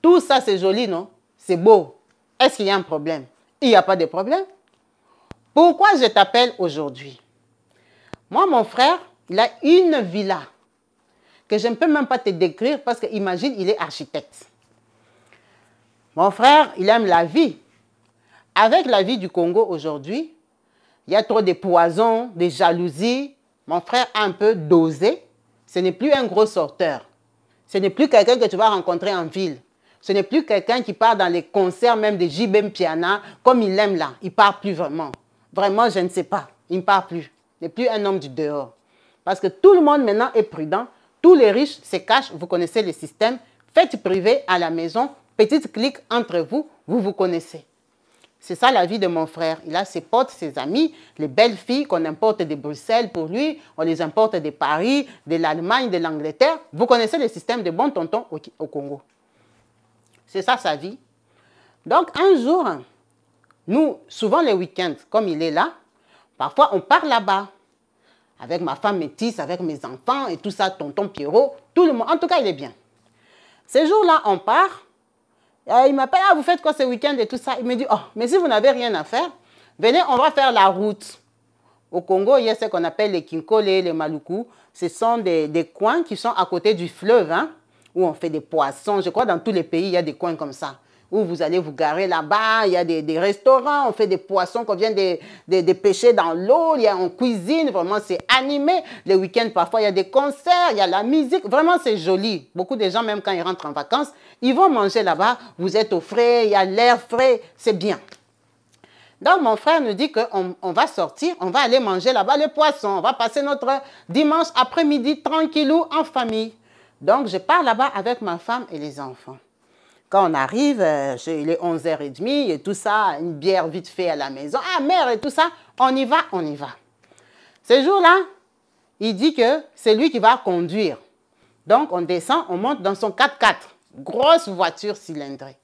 Speaker 1: Tout ça, c'est joli, non? C'est beau. Est-ce qu'il y a un problème? Il n'y a pas de problème. Pourquoi je t'appelle aujourd'hui? Moi, mon frère, il a une villa que je ne peux même pas te décrire parce que, imagine, il est architecte. Mon frère, il aime la vie. Avec la vie du Congo aujourd'hui, il y a trop de poisons, de jalousies. Mon frère a un peu dosé. Ce n'est plus un gros sorteur. Ce n'est plus quelqu'un que tu vas rencontrer en ville. Ce n'est plus quelqu'un qui part dans les concerts même de J.B. Piana, comme il aime là. Il ne part plus vraiment. Vraiment, je ne sais pas. Il ne part plus. Il n'est plus un homme du dehors. Parce que tout le monde maintenant est prudent. Tous les riches se cachent. Vous connaissez le système. Faites privé à la maison. Petite clique entre vous. Vous vous connaissez. C'est ça la vie de mon frère. Il a ses potes, ses amis, les belles filles qu'on importe de Bruxelles pour lui. On les importe de Paris, de l'Allemagne, de l'Angleterre. Vous connaissez le système de bons tontons au Congo. C'est ça sa vie. Donc un jour, nous, souvent les week-ends, comme il est là, parfois on part là-bas. Avec ma femme métisse, avec mes enfants et tout ça, tonton Pierrot, tout le monde. En tout cas, il est bien. Ces jours-là, on part. Il m'appelle, ah, vous faites quoi ce week-end et tout ça. Il me dit, oh, mais si vous n'avez rien à faire, venez, on va faire la route. Au Congo, il y a ce qu'on appelle les Kinkole, les Maluku. Ce sont des coins qui sont à côté du fleuve, hein, où on fait des poissons. Je crois dans tous les pays, il y a des coins comme ça. Où vous allez vous garer là-bas, il y a des restaurants, on fait des poissons qu'on vient de pêcher dans l'eau, on cuisine, vraiment c'est animé. Les week-ends, parfois, il y a des concerts, il y a la musique, vraiment c'est joli. Beaucoup de gens, même quand ils rentrent en vacances, ils vont manger là-bas, vous êtes au frais, il y a l'air frais, c'est bien. Donc mon frère nous dit qu'on va sortir, on va aller manger là-bas les poissons, on va passer notre dimanche après-midi tranquillou en famille. Donc je pars là-bas avec ma femme et les enfants. Quand on arrive, il est 11h30 et tout ça, une bière vite fait à la maison. Ah, mère et tout ça, on y va, on y va. Ce jour-là, il dit que c'est lui qui va conduire. Donc, on descend, on monte dans son 4x4, grosse voiture cylindrée.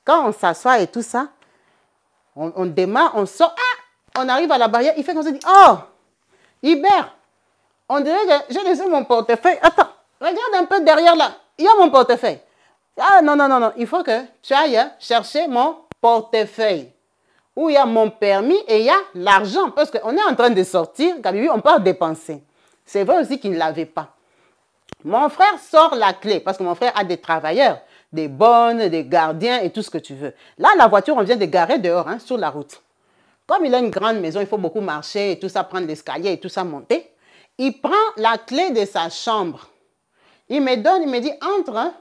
Speaker 1: Quand on s'assoit et tout ça, on démarre, on sort, ah, on arrive à la barrière, il fait comme ça, il dit, oh, Hubert, on dirait que j'ai laissé mon portefeuille. Attends, regarde un peu derrière là, il y a mon portefeuille. Ah non, non, non, non, il faut que tu ailles chercher mon portefeuille où il y a mon permis et il y a l'argent. Parce qu'on est en train de sortir, Kabibi, on peut dépenser. C'est vrai aussi qu'il ne l'avait pas. Mon frère sort la clé parce que mon frère a des travailleurs, des bonnes, des gardiens et tout ce que tu veux. Là, la voiture, on vient de garer dehors, hein, sur la route. Comme il a une grande maison, il faut beaucoup marcher et tout ça, prendre l'escalier et tout ça, monter. Il prend la clé de sa chambre. Il me donne, il me dit, entre, hein,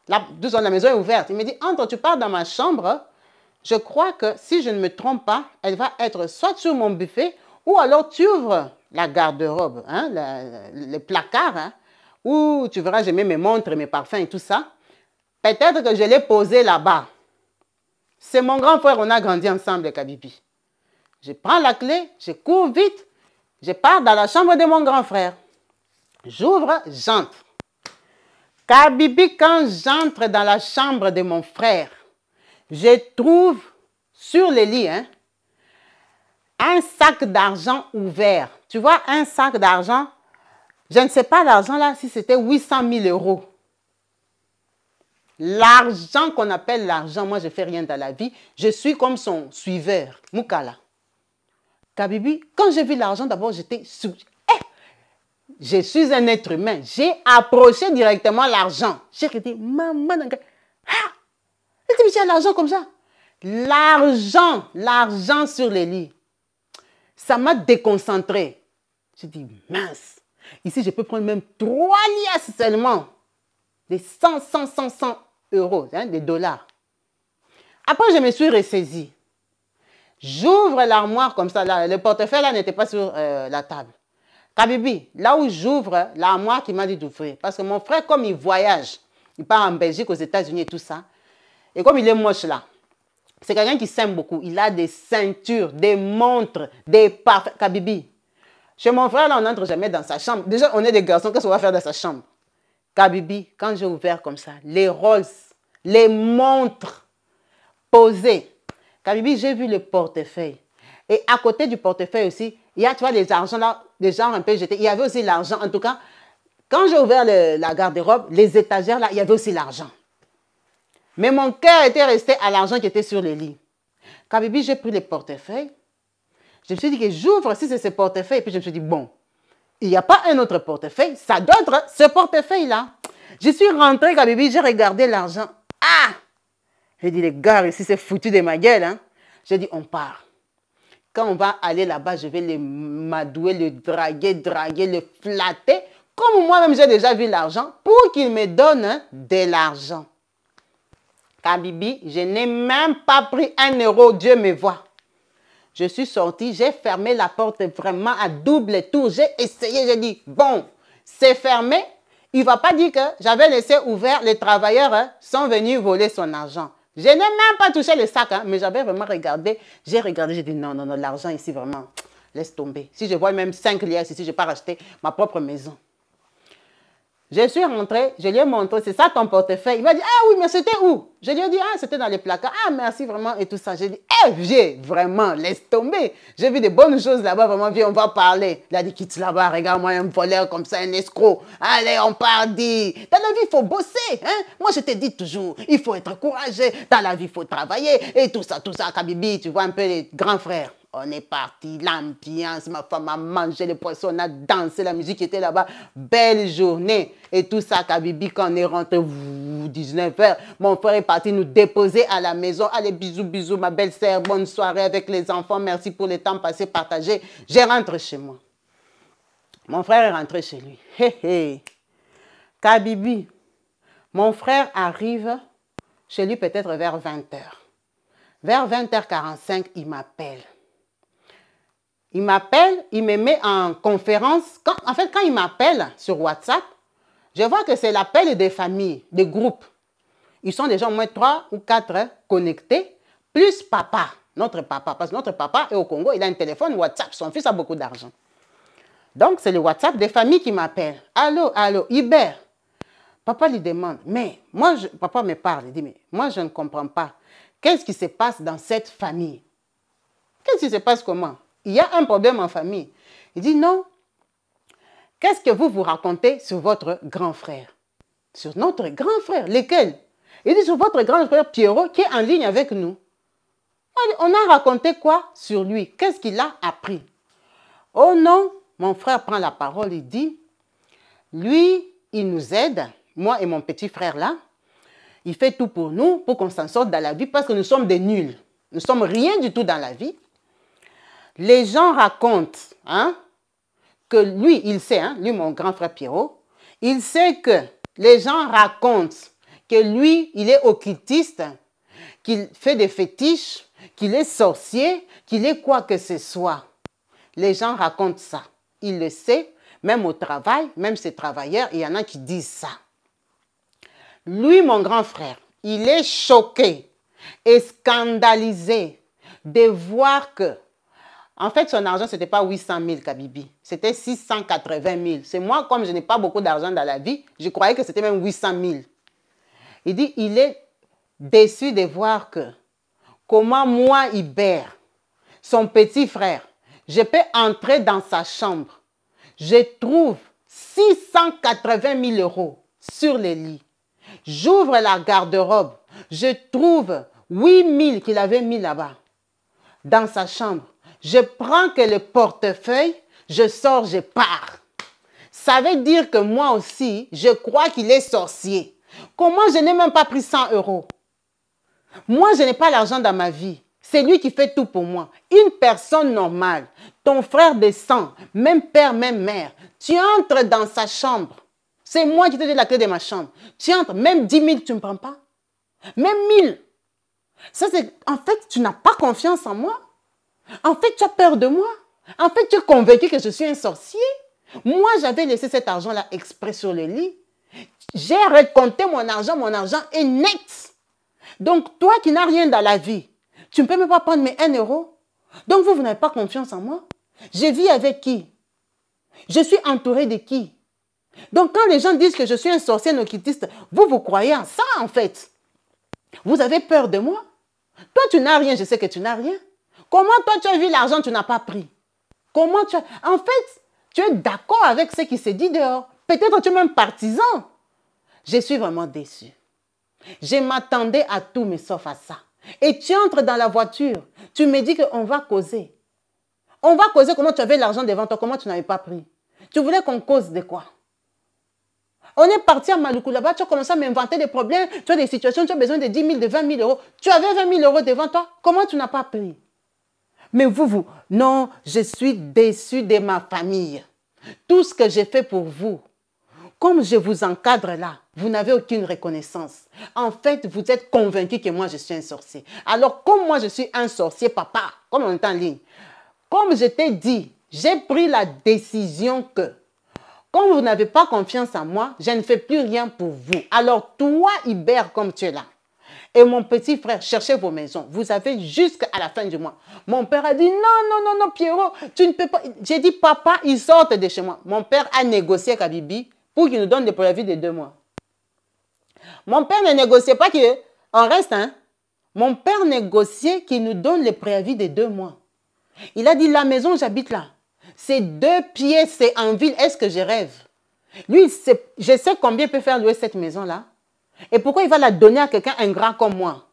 Speaker 1: la maison est ouverte. Il me dit, entre, tu pars dans ma chambre. Je crois que si je ne me trompe pas, elle va être soit sur mon buffet ou alors tu ouvres la garde-robe, hein, le placard, hein, où tu verras, j'ai mis mes montres, mes parfums et tout ça. Peut-être que je l'ai posé là-bas. C'est mon grand frère, on a grandi ensemble, Kabibi. Je prends la clé, je cours vite, je pars dans la chambre de mon grand frère. J'ouvre, j'entre. Kabibi, quand j'entre dans la chambre de mon frère, je trouve sur le lit hein, un sac d'argent ouvert. Tu vois, un sac d'argent, je ne sais pas l'argent là, si c'était 800 000 €. L'argent qu'on appelle l'argent, moi je ne fais rien dans la vie, je suis comme son suiveur, Moukala. Kabibi, quand j'ai vu l'argent, d'abord j'étais sous... Je suis un être humain, j'ai approché directement l'argent. J'ai dit, maman, ah! Il dit, l'argent comme ça. L'argent sur les lits. Ça m'a déconcentré. J'ai dit, mince. Ici, je peux prendre même 3 liasses seulement. Des 100 euros, hein, des dollars. Après, je me suis ressaisie. J'ouvre l'armoire comme ça. Là, le portefeuille là n'était pas sur la table. Kabibi, là où j'ouvre l'armoire qui m'a dit d'ouvrir. Parce que mon frère, comme il voyage, il part en Belgique, aux États-Unis et tout ça. Et comme il est moche là, c'est quelqu'un qui s'aime beaucoup. Il a des ceintures, des montres, des parfums. Kabibi, chez mon frère, là, on n'entre jamais dans sa chambre. Déjà, on est des garçons, qu'est-ce qu'on va faire dans sa chambre? Kabibi, quand j'ai ouvert comme ça, les roses, les montres posées. Kabibi, j'ai vu le portefeuille. Et à côté du portefeuille aussi, il y a, tu vois, les argents là, des gens un peu jetés. Il y avait aussi l'argent. En tout cas, quand j'ai ouvert la garde-robe, les étagères là, il y avait aussi l'argent. Mais mon cœur était resté à l'argent qui était sur le lit. Kabibi, j'ai pris le portefeuille. Je me suis dit que j'ouvre si c'est ce portefeuille. Et puis je me suis dit, bon, il n'y a pas un autre portefeuille. Ça doit être ce portefeuille-là. Je suis rentrée, Kabibi, j'ai regardé l'argent. Ah! J'ai dit, les gars, ici, c'est foutu de ma gueule. Hein? J'ai dit, on part. Quand on va aller là-bas, je vais le madouer, le draguer, le flatter. Comme moi-même, j'ai déjà vu l'argent, pour qu'il me donne hein, de l'argent. Kabibi, je n'ai même pas pris 1 euro, Dieu me voit. Je suis sortie, j'ai fermé la porte vraiment à double tour. J'ai essayé, j'ai dit, bon, c'est fermé. Il ne va pas dire que j'avais laissé ouvert, les travailleurs hein, sont venus voler son argent. Je n'ai même pas touché le sac, hein, mais j'avais vraiment regardé. J'ai regardé, j'ai dit, non, non, non, l'argent ici, vraiment, laisse tomber. Si je vois même 5 liasses ici, je ne vais pas racheter ma propre maison. Je suis rentrée, je lui ai montré, c'est ça ton portefeuille. Il m'a dit, ah oui, mais c'était où? Je lui ai dit, ah, c'était dans les placards. Ah, merci vraiment et tout ça. J'ai dit, viens, vraiment, laisse tomber. J'ai vu des bonnes choses là-bas, vraiment, viens, on va parler. Il a dit, quitte là-bas, regarde-moi, un voleur comme ça, un escroc. Allez, on part, dit. Dans la vie, il faut bosser. Hein? Moi, je te dis toujours, il faut être courageux. Dans la vie, il faut travailler. Et tout ça, Kabibi, tu vois un peu les grands frères. On est parti, l'ambiance, ma femme a mangé le poisson, on a dansé, la musique était là-bas. Belle journée. Et tout ça, Kabibi, quand on est rentré, 19h, mon frère est parti nous déposer à la maison. Allez, bisous, bisous, ma belle-sœur, bonne soirée avec les enfants. Merci pour le temps passé, partagé. Je rentre chez moi. Mon frère est rentré chez lui. Hé, hé. Kabibi, mon frère arrive chez lui peut-être vers 20h. Vers 20h45, il m'appelle. Il m'appelle, il me met en conférence. En fait, quand il m'appelle sur WhatsApp, je vois que c'est l'appel des familles, des groupes. Ils sont déjà au moins 3 ou 4 connectés, plus papa, notre papa. Parce que notre papa est au Congo, il a un téléphone WhatsApp. Son fils a beaucoup d'argent. Donc, c'est le WhatsApp des familles qui m'appellent. Allô, allô, Hubert. Papa lui demande, mais moi, papa me parle, il dit, mais moi, je ne comprends pas. Qu'est-ce qui se passe dans cette famille? Qu'est-ce qui se passe comment? Il y a un problème en famille. Il dit non. Qu'est-ce que vous vous racontez sur votre grand frère? Sur notre grand frère. Lequel? Il dit, c'est votre grand frère Pierrot qui est en ligne avec nous. On a raconté quoi sur lui? Qu'est-ce qu'il a appris? Oh non, mon frère prend la parole, il dit, lui, il nous aide, moi et mon petit frère là, il fait tout pour nous, pour qu'on s'en sorte dans la vie, parce que nous sommes des nuls. Nous ne sommes rien du tout dans la vie. Les gens racontent hein, que lui, il sait, hein, lui, mon grand frère Pierrot, il sait que les gens racontent que lui, il est occultiste, qu'il fait des fétiches, qu'il est sorcier, qu'il est quoi que ce soit. Les gens racontent ça. Il le sait, même au travail, même ses travailleurs, il y en a qui disent ça. Lui, mon grand frère, il est choqué et scandalisé de voir que, en fait, son argent, ce n'était pas 800 000 Kabibi, c'était 680 000. C'est moi, comme je n'ai pas beaucoup d'argent dans la vie, je croyais que c'était même 800 000. Il dit, il est déçu de voir que, comment moi, Hubert, son petit frère, je peux entrer dans sa chambre, je trouve 680 000 € sur le lit. J'ouvre la garde-robe, je trouve 8 000 qu'il avait mis là-bas, dans sa chambre. Je prends que le portefeuille, je sors, je pars. Ça veut dire que moi aussi, je crois qu'il est sorcier. Comment je n'ai même pas pris 100 €? Moi, je n'ai pas l'argent dans ma vie. C'est lui qui fait tout pour moi. Une personne normale, ton frère de sang, même père, même mère, tu entres dans sa chambre. C'est moi qui te donne la clé de ma chambre. Tu entres, même 10 000, tu ne me prends pas. Même 1000. Ça, c'est, en fait, tu n'as pas confiance en moi. En fait, tu as peur de moi. En fait, tu es convaincu que je suis un sorcier. Moi, j'avais laissé cet argent-là exprès sur le lit. J'ai recompté mon argent est net. Donc, toi qui n'as rien dans la vie, tu ne peux même pas prendre mes 1 €. Donc, vous n'avez pas confiance en moi. Je vis avec qui? Je suis entouré de qui? Donc, quand les gens disent que je suis un sorcier occultiste, vous croyez en ça, en fait. Vous avez peur de moi. Toi, tu n'as rien, je sais que tu n'as rien. Comment toi, tu as vu l'argent, tu n'as pas pris? Comment tu as... En fait, tu es d'accord avec ce qui se dit dehors. Peut-être que tu es même partisan. Je suis vraiment déçu. Je m'attendais à tout, mais sauf à ça. Et tu entres dans la voiture. Tu me dis qu'on va causer. On va causer comment tu avais l'argent devant toi, comment tu n'avais pas pris. Tu voulais qu'on cause de quoi? On est parti à Maluku là-bas, tu as commencé à m'inventer des problèmes, tu as des situations, tu as besoin de 10 000, de 20 000 €. Tu avais 20 000 € devant toi, comment tu n'as pas pris? Mais vous, non, je suis déçu de ma famille. Tout ce que j'ai fait pour vous, comme je vous encadre là, vous n'avez aucune reconnaissance. En fait, vous êtes convaincu que moi, je suis un sorcier. Alors, comme moi, je suis un sorcier, papa, comme on est en ligne, comme je t'ai dit, j'ai pris la décision que, comme vous n'avez pas confiance en moi, je ne fais plus rien pour vous. Alors, toi, Hubert, comme tu es là, et mon petit frère, cherchez vos maisons. Vous avez jusqu'à la fin du mois. Mon père a dit, non, Pierrot, tu ne peux pas. J'ai dit, papa, ils sortent de chez moi. Mon père a négocié avec Kabibi pour qu'il nous donne des préavis de 2 mois. Mon père ne négociait pas qu'on reste, hein. Mon père négociait qu'il nous donne les préavis de 2 mois. Il a dit, la maison où j'habite là, c'est 2 pièces, c'est en ville, est-ce que je rêve? Lui, je sais combien peut faire louer cette maison-là. Et pourquoi il va la donner à quelqu'un ingrat comme moi?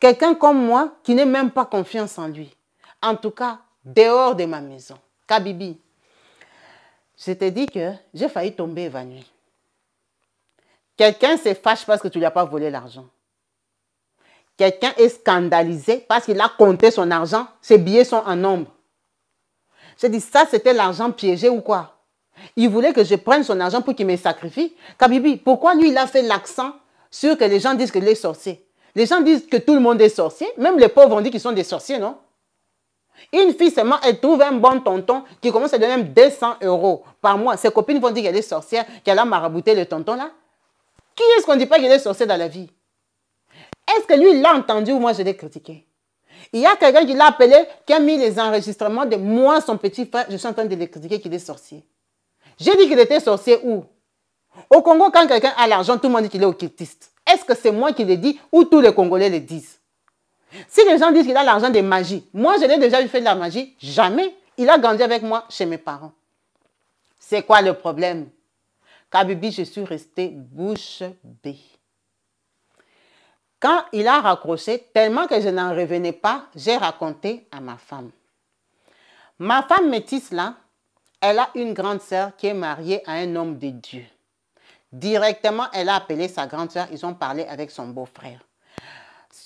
Speaker 1: Quelqu'un comme moi qui n'a même pas confiance en lui. En tout cas, dehors de ma maison. Kabibi, je t'ai dit que j'ai failli tomber évanoui. Quelqu'un se fâche parce que tu ne lui as pas volé l'argent. Quelqu'un est scandalisé parce qu'il a compté son argent, ses billets sont en nombre. J'ai dit, ça c'était l'argent piégé ou quoi? Il voulait que je prenne son argent pour qu'il me sacrifie. Kabibi, pourquoi lui il a fait l'accent sur que les gens disent qu'il est sorcier? Les gens disent que tout le monde est sorcier. Même les pauvres ont dit qu'ils sont des sorciers, non? Une fille seulement, elle trouve un bon tonton qui commence à donner même 200 € par mois. Ses copines vont dire qu'elle est sorcière, qu'elle a marabouté le tonton là. Qui est-ce qu'on ne dit pas qu'il est sorcier dans la vie? Est-ce que lui, il l'a entendu ou moi, je l'ai critiqué? Il y a quelqu'un qui l'a appelé, qui a mis les enregistrements de moi, son petit frère. Je suis en train de le critiquer qu'il est sorcier. J'ai dit qu'il était sorcier où? Au Congo, quand quelqu'un a l'argent, tout le monde dit qu'il est occultiste. Est-ce que c'est moi qui le dis ou tous les Congolais le disent? Si les gens disent qu'il a l'argent de magie, moi, je l'ai déjà vu faire de la magie. Jamais. Il a grandi avec moi chez mes parents. C'est quoi le problème? Kabibi, je suis restée bouche bée. Quand il a raccroché, tellement que je n'en revenais pas, j'ai raconté à ma femme. Ma femme métisse là, elle a une grande sœur qui est mariée à un homme de Dieu. Directement, elle a appelé sa grande sœur, ils ont parlé avec son beau-frère.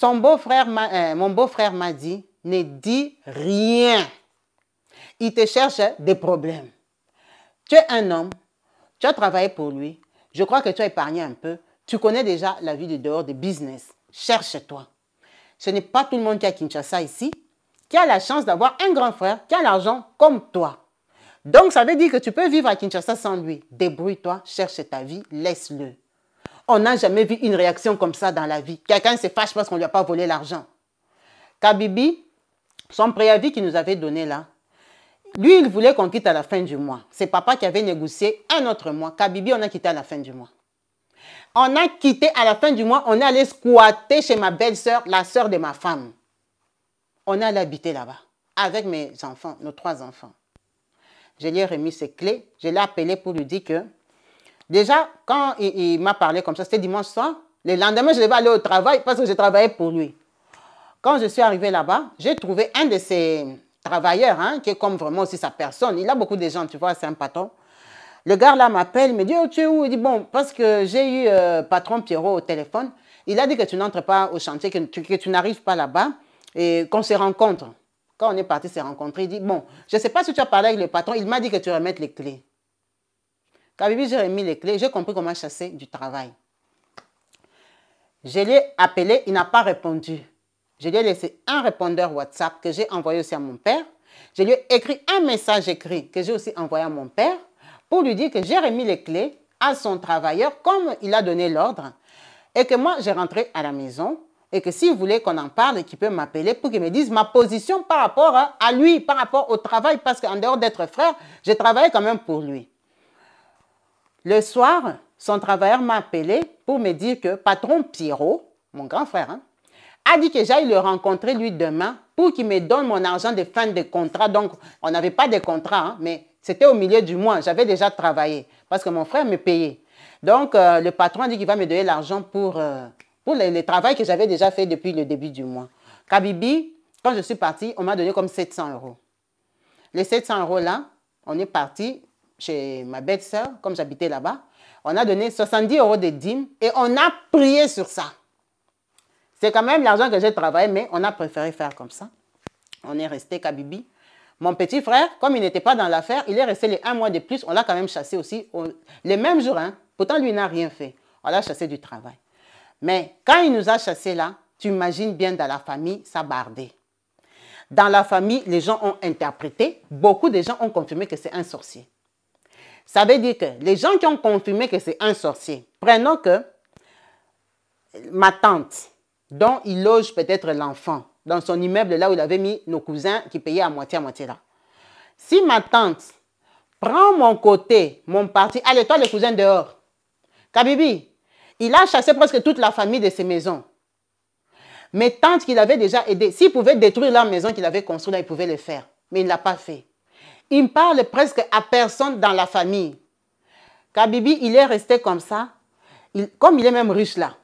Speaker 1: Mon beau-frère m'a dit, ne dis rien. Il te cherche des problèmes. Tu es un homme, tu as travaillé pour lui, je crois que tu as épargné un peu, tu connais déjà la vie de dehors de business. Cherche-toi. Ce n'est pas tout le monde qui a Kinshasa ici, qui a la chance d'avoir un grand frère qui a l'argent comme toi. Donc, ça veut dire que tu peux vivre à Kinshasa sans lui. Débrouille-toi, cherche ta vie, laisse-le. On n'a jamais vu une réaction comme ça dans la vie. Quelqu'un se fâche parce qu'on ne lui a pas volé l'argent. Kabibi, son préavis qu'il nous avait donné là, lui, il voulait qu'on quitte à la fin du mois. C'est papa qui avait négocié un autre mois. Kabibi, on a quitté à la fin du mois. On a quitté à la fin du mois, on est allé squatter chez ma belle-sœur, la sœur de ma femme. On est allé habiter là-bas avec mes enfants, nos 3 enfants. Je lui ai remis ses clés, je l'ai appelé pour lui dire que, déjà, quand il m'a parlé comme ça, c'était dimanche soir, le lendemain, je devais aller au travail parce que je travaillais pour lui. Quand je suis arrivée là-bas, j'ai trouvé un de ses travailleurs, hein, qui est comme vraiment aussi sa personne. Il a beaucoup de gens, tu vois, c'est un patron. Le gars là m'appelle, il me dit, oh, tu es où? Il dit, bon, parce que j'ai eu patron Pierrot au téléphone. Il a dit que tu n'entres pas au chantier, que tu n'arrives pas là-bas et qu'on se rencontre. Quand on est parti se rencontrer, il dit, bon, je ne sais pas si tu as parlé avec le patron, il m'a dit que tu remettes les clés. Kabibi, j'ai remis les clés, j'ai compris comment chasser du travail. Je l'ai appelé, il n'a pas répondu. Je lui ai laissé un répondeur WhatsApp que j'ai envoyé aussi à mon père. Je lui ai écrit un message écrit que j'ai aussi envoyé à mon père pour lui dire que j'ai remis les clés à son travailleur comme il a donné l'ordre et que moi, j'ai rentré à la maison et que s'il voulait qu'on en parle, qu'il peut m'appeler pour qu'il me dise ma position par rapport à lui, par rapport au travail, parce qu'en dehors d'être frère, j'ai travaillé quand même pour lui. Le soir, son travailleur m'a appelé pour me dire que patron Pierrot, mon grand frère, hein, a dit que j'aille le rencontrer lui demain pour qu'il me donne mon argent de fin de contrat. Donc, on n'avait pas de contrat, hein, mais c'était au milieu du mois. J'avais déjà travaillé parce que mon frère me payait. Donc, le patron a dit qu'il va me donner l'argent pour le travail que j'avais déjà fait depuis le début du mois. Kabibi, quand je suis partie, on m'a donné comme 700 €. Les 700 € là, on est parti chez ma belle-sœur, comme j'habitais là-bas. On a donné 70 € de dîmes et on a prié sur ça. C'est quand même l'argent que j'ai travaillé, mais on a préféré faire comme ça. On est resté Kabibi. Mon petit frère, comme il n'était pas dans l'affaire, il est resté les 1 mois de plus. On l'a quand même chassé aussi les mêmes jours. Hein. Pourtant, lui n'a rien fait. On l'a chassé du travail. Mais quand il nous a chassés là, tu imagines bien dans la famille, ça bardait. Dans la famille, les gens ont interprété. Beaucoup de gens ont confirmé que c'est un sorcier. Ça veut dire que les gens qui ont confirmé que c'est un sorcier, prenons que ma tante, dont il loge peut-être l'enfant, dans son immeuble là où il avait mis nos cousins qui payaient à moitié là. Si ma tante prend mon côté, mon parti, allez, toi les cousins dehors. Kabibi, il a chassé presque toute la famille de ses maisons. Mes tantes qu'il avait déjà aidé, s'il pouvait détruire leur maison qu'il avait construite, là, il pouvait le faire. Mais il ne l'a pas fait. Il ne parle presque à personne dans la famille. Kabibi, il est resté comme ça. Comme il est même riche là,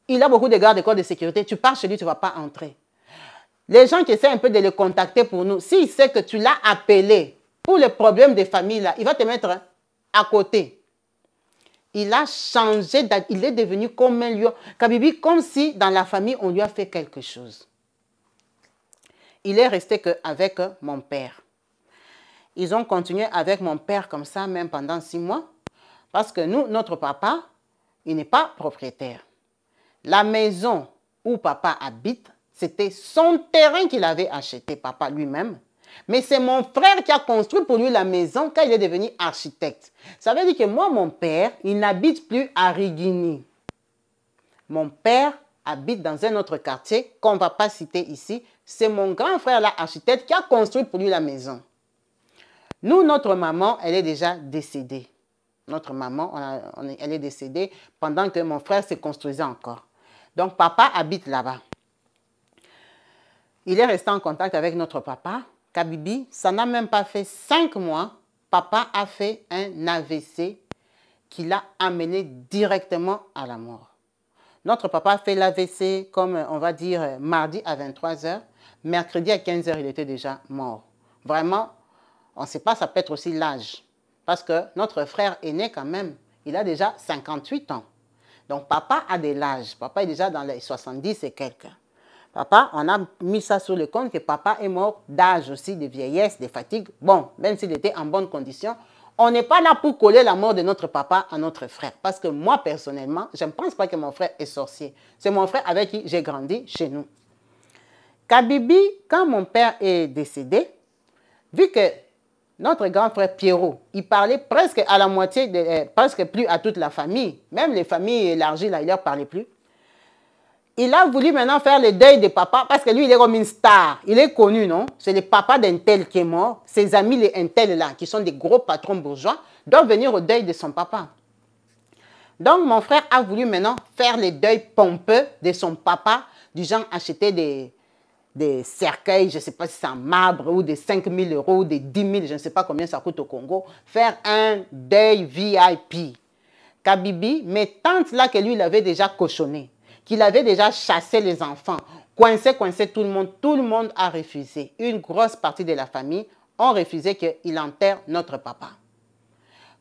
Speaker 1: il a beaucoup de gardes et corps de sécurité. Tu pars chez lui, tu ne vas pas entrer. Les gens qui essaient un peu de le contacter pour nous, s'il sait que tu l'as appelé pour les problèmes des familles là, il va te mettre à côté. Il a changé, il est devenu comme un lion. Kabibi, comme si dans la famille, on lui a fait quelque chose. Il est resté qu'avec mon père. Ils ont continué avec mon père comme ça, même pendant 6 mois. Parce que nous, notre papa, il n'est pas propriétaire. La maison où papa habite, c'était son terrain qu'il avait acheté, papa lui-même. Mais c'est mon frère qui a construit pour lui la maison quand il est devenu architecte. Ça veut dire que moi, mon père, il n'habite plus à Rigini. Mon père habite dans un autre quartier qu'on ne va pas citer ici. C'est mon grand frère, l'architecte, qui a construit pour lui la maison. Nous, notre maman, elle est déjà décédée. Notre maman, elle est décédée pendant que mon frère se construisait encore. Donc, papa habite là-bas. Il est resté en contact avec notre papa. Kabibi, ça n'a même pas fait 5 mois. Papa a fait un AVC qui l'a amené directement à la mort. Notre papa a fait l'AVC, comme on va dire, mardi à 23 h. Mercredi à 15 h, il était déjà mort. Vraiment, on ne sait pas, ça peut être aussi l'âge. Parce que notre frère aîné, quand même, il a déjà 58 ans. Donc, papa a de l'âge. Papa est déjà dans les 70 et quelques. Papa, on a mis ça sur le compte que papa est mort d'âge aussi, de vieillesse, de fatigue. Bon, même s'il était en bonne condition, on n'est pas là pour coller la mort de notre papa à notre frère. Parce que moi, personnellement, je ne pense pas que mon frère est sorcier. C'est mon frère avec qui j'ai grandi chez nous. Kabibi, quand mon père est décédé, vu que notre grand frère Pierrot, il parlait presque à la moitié, presque plus à toute la famille, même les familles élargies, là, il ne leur parlait plus. Il a voulu maintenant faire le deuil de papa parce que lui, il est comme une star. Il est connu, non? C'est le papa d'un tel qui est mort. Ses amis, les intels là, qui sont des gros patrons bourgeois, doivent venir au deuil de son papa. Donc, mon frère a voulu maintenant faire le deuil pompeux de son papa, du genre acheter des cercueils, je ne sais pas si c'est en marbre, ou des 5 000 €, ou des 10 000, je ne sais pas combien ça coûte au Congo. Faire un deuil VIP. Kabibi, mes tantes là, que lui, il avait déjà cochonné, qu'il avait déjà chassé les enfants, coincé tout le monde a refusé. Une grosse partie de la famille ont refusé qu'il enterre notre papa.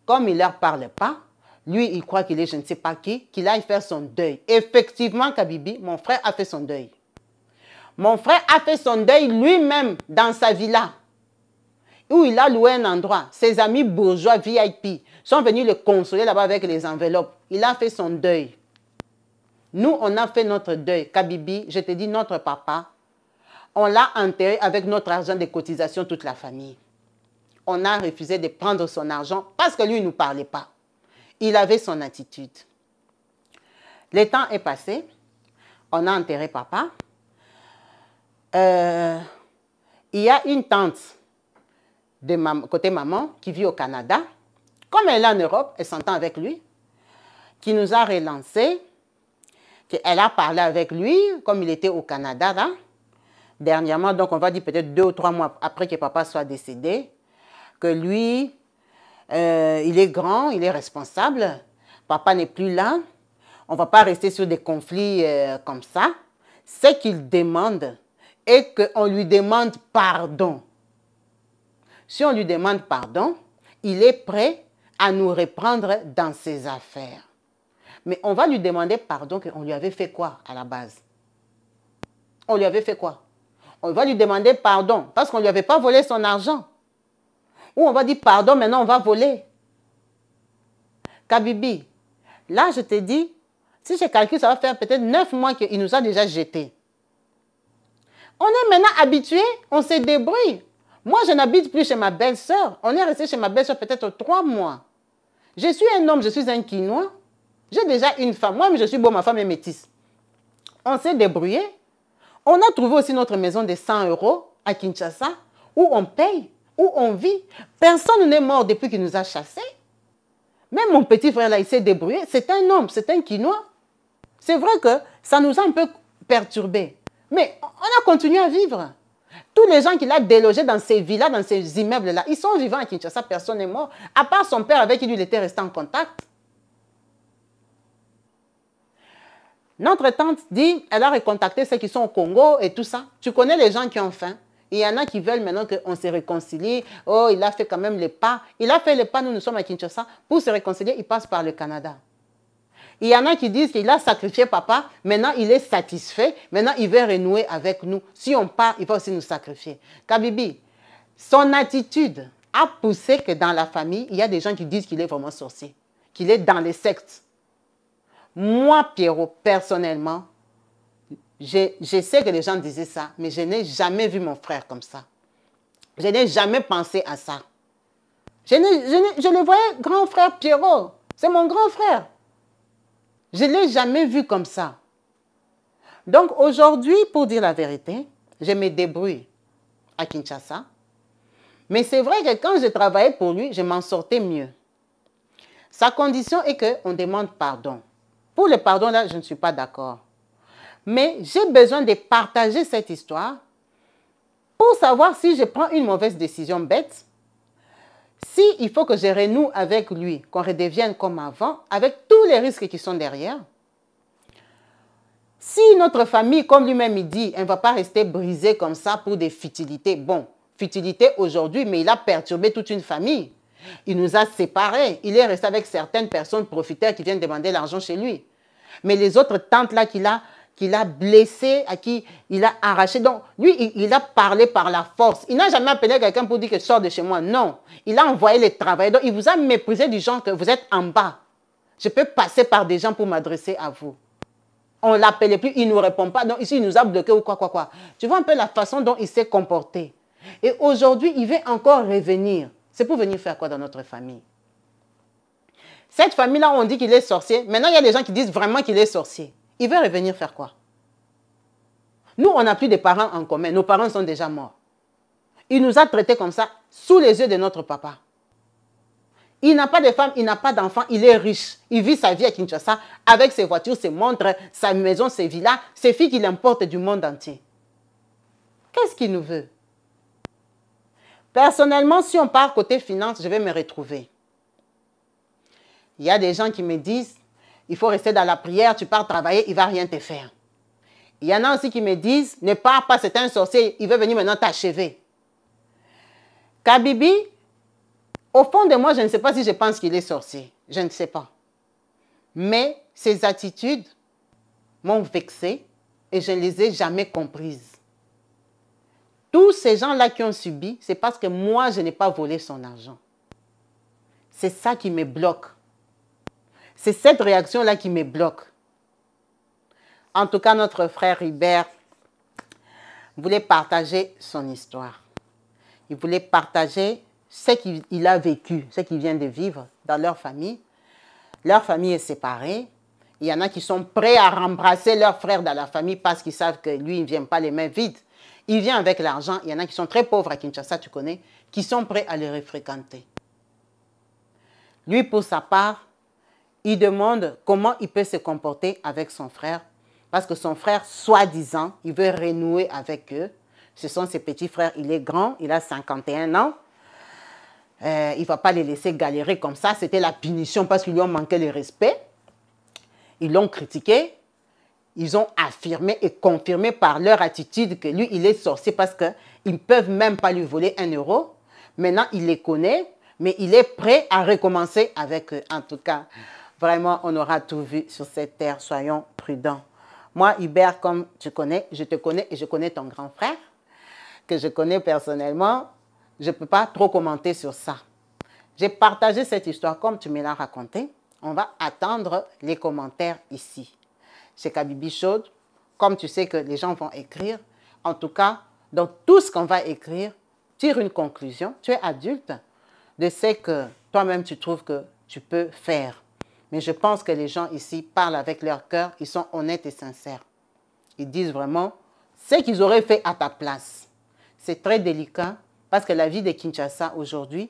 Speaker 1: Comme il ne leur parle pas, lui, il croit qu'il est je ne sais pas qui, qu'il aille faire son deuil. Effectivement, Kabibi, mon frère a fait son deuil. Mon frère a fait son deuil lui-même dans sa villa, où il a loué un endroit. Ses amis bourgeois VIP sont venus le consoler là-bas avec les enveloppes. Il a fait son deuil. Nous, on a fait notre deuil. Kabibi, je te dis, notre papa, on l'a enterré avec notre argent de cotisation, toute la famille. On a refusé de prendre son argent parce que lui, il ne nous parlait pas. Il avait son attitude. Le temps est passé. On a enterré papa. Il y a une tante de côté maman qui vit au Canada. Comme elle est en Europe, elle s'entend avec lui, qui nous a relancé. Elle a parlé avec lui, comme il était au Canada, là, dernièrement, donc on va dire peut-être 2 ou 3 mois après que papa soit décédé, que lui, il est grand, il est responsable, papa n'est plus là, on ne va pas rester sur des conflits comme ça. Ce qu'il demande est qu'on lui demande pardon. Si on lui demande pardon, il est prêt à nous reprendre dans ses affaires. Mais on va lui demander pardon qu'on lui avait fait quoi à la base? On lui avait fait quoi? On va lui demander pardon parce qu'on ne lui avait pas volé son argent. Ou on va dire pardon, maintenant on va voler. Kabibi, là je te dis, si je calcule, ça va faire peut-être 9 mois qu'il nous a déjà jetés. On est maintenant habitué, on se débrouille. Moi, je n'habite plus chez ma belle-sœur. On est resté chez ma belle-sœur peut-être 3 mois. Je suis un homme, je suis un Quinois. J'ai déjà une femme. Moi, je suis beau, ma femme est métisse. On s'est débrouillé. On a trouvé aussi notre maison de 100 € à Kinshasa, où on paye, où on vit. Personne n'est mort depuis qu'il nous a chassés. Même mon petit frère, là, il s'est débrouillé. C'est un homme, c'est un Quinois. C'est vrai que ça nous a un peu perturbés. Mais on a continué à vivre. Tous les gens qu'il a délogés dans ces villas, dans ces immeubles-là, ils sont vivants à Kinshasa, personne n'est mort. À part son père avec qui il était resté en contact. Notre tante dit, elle a recontacté ceux qui sont au Congo et tout ça. Tu connais les gens qui ont faim. Il y en a qui veulent maintenant qu'on se réconcilie. Oh, il a fait quand même le pas. Il a fait le pas, nous sommes à Kinshasa. Pour se réconcilier, il passe par le Canada. Il y en a qui disent qu'il a sacrifié papa. Maintenant, il est satisfait. Maintenant, il veut renouer avec nous. Si on part, il va aussi nous sacrifier. Kabibi, son attitude a poussé que dans la famille, il y a des gens qui disent qu'il est vraiment sorcier. Qu'il est dans les sectes. Moi, Pierrot, personnellement, je sais que les gens disaient ça, mais je n'ai jamais vu mon frère comme ça. Je n'ai jamais pensé à ça. Je le voyais, grand frère Pierrot. C'est mon grand frère. Je ne l'ai jamais vu comme ça. Donc aujourd'hui, pour dire la vérité, je me débrouille à Kinshasa. Mais c'est vrai que quand je travaillais pour lui, je m'en sortais mieux. Sa condition est qu'on demande pardon. Pour le pardon, là, je ne suis pas d'accord. Mais j'ai besoin de partager cette histoire pour savoir si je prends une mauvaise décision bête, s'il faut que je renoue avec lui, qu'on redevienne comme avant, avec tous les risques qui sont derrière, Si notre famille, comme lui-même il dit, elle ne va pas rester brisée comme ça pour des futilités. Bon, futilité aujourd'hui, mais il a perturbé toute une famille. Il nous a séparés. Il est resté avec certaines personnes profiteurs qui viennent demander l'argent chez lui. Mais les autres tantes là qu'il a blessées, à qui il a arraché. Donc, lui, il a parlé par la force. Il n'a jamais appelé quelqu'un pour dire que sors de chez moi. Non. Il a envoyé les travailleurs. Donc, il vous a méprisé du genre que vous êtes en bas. Je peux passer par des gens pour m'adresser à vous. On ne l'appelait plus, il ne nous répond pas. Donc, ici, il nous a bloqué ou quoi. Tu vois un peu la façon dont il s'est comporté. Et aujourd'hui, il veut encore revenir. C'est pour venir faire quoi dans notre famille? Cette famille-là, on dit qu'il est sorcier. Maintenant, il y a des gens qui disent vraiment qu'il est sorcier. Il veut revenir faire quoi? Nous, on n'a plus de parents en commun. Nos parents sont déjà morts. Il nous a traités comme ça, sous les yeux de notre papa. Il n'a pas de femme, il n'a pas d'enfant, il est riche. Il vit sa vie à Kinshasa avec ses voitures, ses montres, sa maison, ses villas, ses filles qu'il importe du monde entier. Qu'est-ce qu'il nous veut? Personnellement, si on part côté finance, je vais me retrouver. Il y a des gens qui me disent, il faut rester dans la prière, tu pars travailler, il ne va rien te faire. Il y en a aussi qui me disent, ne pars pas, c'est un sorcier, il veut venir maintenant t'achever. Kabibi, au fond de moi, je ne sais pas si je pense qu'il est sorcier. Je ne sais pas. Mais ses attitudes m'ont vexée et je ne les ai jamais comprises. Tous ces gens-là qui ont subi, c'est parce que moi, je n'ai pas volé son argent. C'est ça qui me bloque. C'est cette réaction-là qui me bloque. En tout cas, notre frère Hubert voulait partager son histoire. Il voulait partager ce qu'il a vécu, ce qu'il vient de vivre dans leur famille. Leur famille est séparée. Il y en a qui sont prêts à rembrasser leur frère dans la famille parce qu'ils savent que lui, il ne vient pas les mains vides. Il vient avec l'argent. Il y en a qui sont très pauvres à Kinshasa, tu connais, qui sont prêts à le refréquenter. Lui, pour sa part, il demande comment il peut se comporter avec son frère. Parce que son frère, soi-disant, il veut renouer avec eux. Ce sont ses petits frères. Il est grand, il a 51 ans. Il ne va pas les laisser galérer comme ça. C'était la punition parce qu'ils lui ont manqué le respect. Ils l'ont critiqué. Ils ont affirmé et confirmé par leur attitude que lui, il est sorcier parce qu'ils ne peuvent même pas lui voler 1 euro. Maintenant, il les connaît, mais il est prêt à recommencer avec eux. En tout cas, vraiment, on aura tout vu sur cette terre. Soyons prudents. Moi, Hubert, comme tu connais, je te connais et je connais ton grand frère, que je connais personnellement. Je ne peux pas trop commenter sur ça. J'ai partagé cette histoire comme tu me l'as racontée. On va attendre les commentaires ici. Chez Kabibi Show, comme tu sais que les gens vont écrire, en tout cas, dans tout ce qu'on va écrire, tire une conclusion. Tu es adulte, de ce que toi-même tu trouves que tu peux faire. Mais je pense que les gens ici parlent avec leur cœur, ils sont honnêtes et sincères. Ils disent vraiment ce qu'ils auraient fait à ta place. C'est très délicat parce que la vie de Kinshasa aujourd'hui,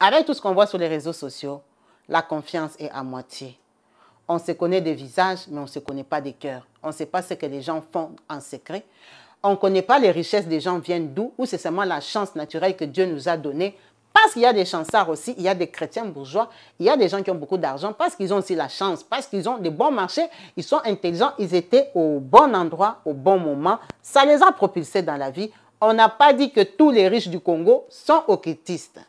Speaker 1: avec tout ce qu'on voit sur les réseaux sociaux, la confiance est à moitié. On se connaît des visages, mais on ne se connaît pas des cœurs. On ne sait pas ce que les gens font en secret. On ne connaît pas les richesses des gens viennent d'où, ou c'est seulement la chance naturelle que Dieu nous a donnée. Parce qu'il y a des chanceux aussi, il y a des chrétiens bourgeois, il y a des gens qui ont beaucoup d'argent, parce qu'ils ont aussi la chance, parce qu'ils ont des bons marchés, ils sont intelligents, ils étaient au bon endroit, au bon moment. Ça les a propulsés dans la vie. On n'a pas dit que tous les riches du Congo sont occultistes.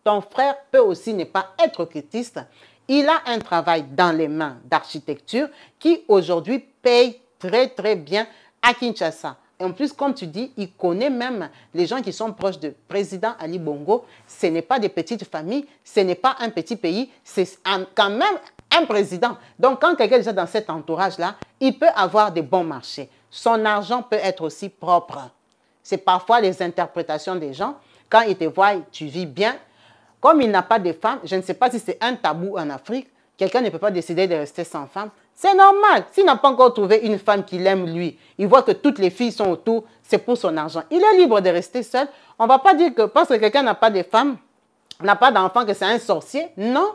Speaker 1: Ton frère peut aussi ne pas être occultiste. Il a un travail dans les mains d'architecture qui aujourd'hui paye très très bien à Kinshasa. Et en plus, comme tu dis, il connaît même les gens qui sont proches du président Ali Bongo. Ce n'est pas des petites familles, ce n'est pas un petit pays, c'est quand même un président. Donc, quand quelqu'un est déjà dans cet entourage-là, il peut avoir des bons marchés. Son argent peut être aussi propre. C'est parfois les interprétations des gens. Quand ils te voient, tu vis bien. Comme il n'a pas de femme, je ne sais pas si c'est un tabou en Afrique, quelqu'un ne peut pas décider de rester sans femme. C'est normal. S'il n'a pas encore trouvé une femme qui l'aime lui, il voit que toutes les filles sont autour, c'est pour son argent. Il est libre de rester seul. On ne va pas dire que parce que quelqu'un n'a pas de femme, n'a pas d'enfant, que c'est un sorcier. Non.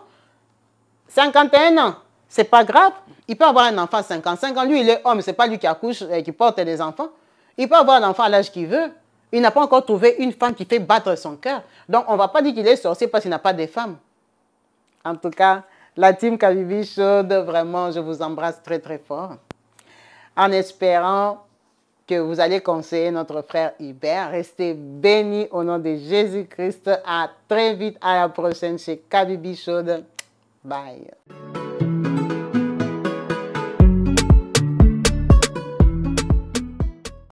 Speaker 1: 51 ans, c'est pas grave. Il peut avoir un enfant à 55 ans. Lui, il est homme, ce n'est pas lui qui accouche et qui porte des enfants. Il peut avoir un enfant à l'âge qu'il veut. Il n'a pas encore trouvé une femme qui fait battre son cœur. Donc, on ne va pas dire qu'il est sorcier parce qu'il n'a pas de femme. En tout cas, la team Kabibi Show, vraiment, je vous embrasse très, très fort. en espérant que vous allez conseiller notre frère Hubert. Restez bénis au nom de Jésus-Christ. À très vite, à la prochaine chez Kabibi Chaude. Bye.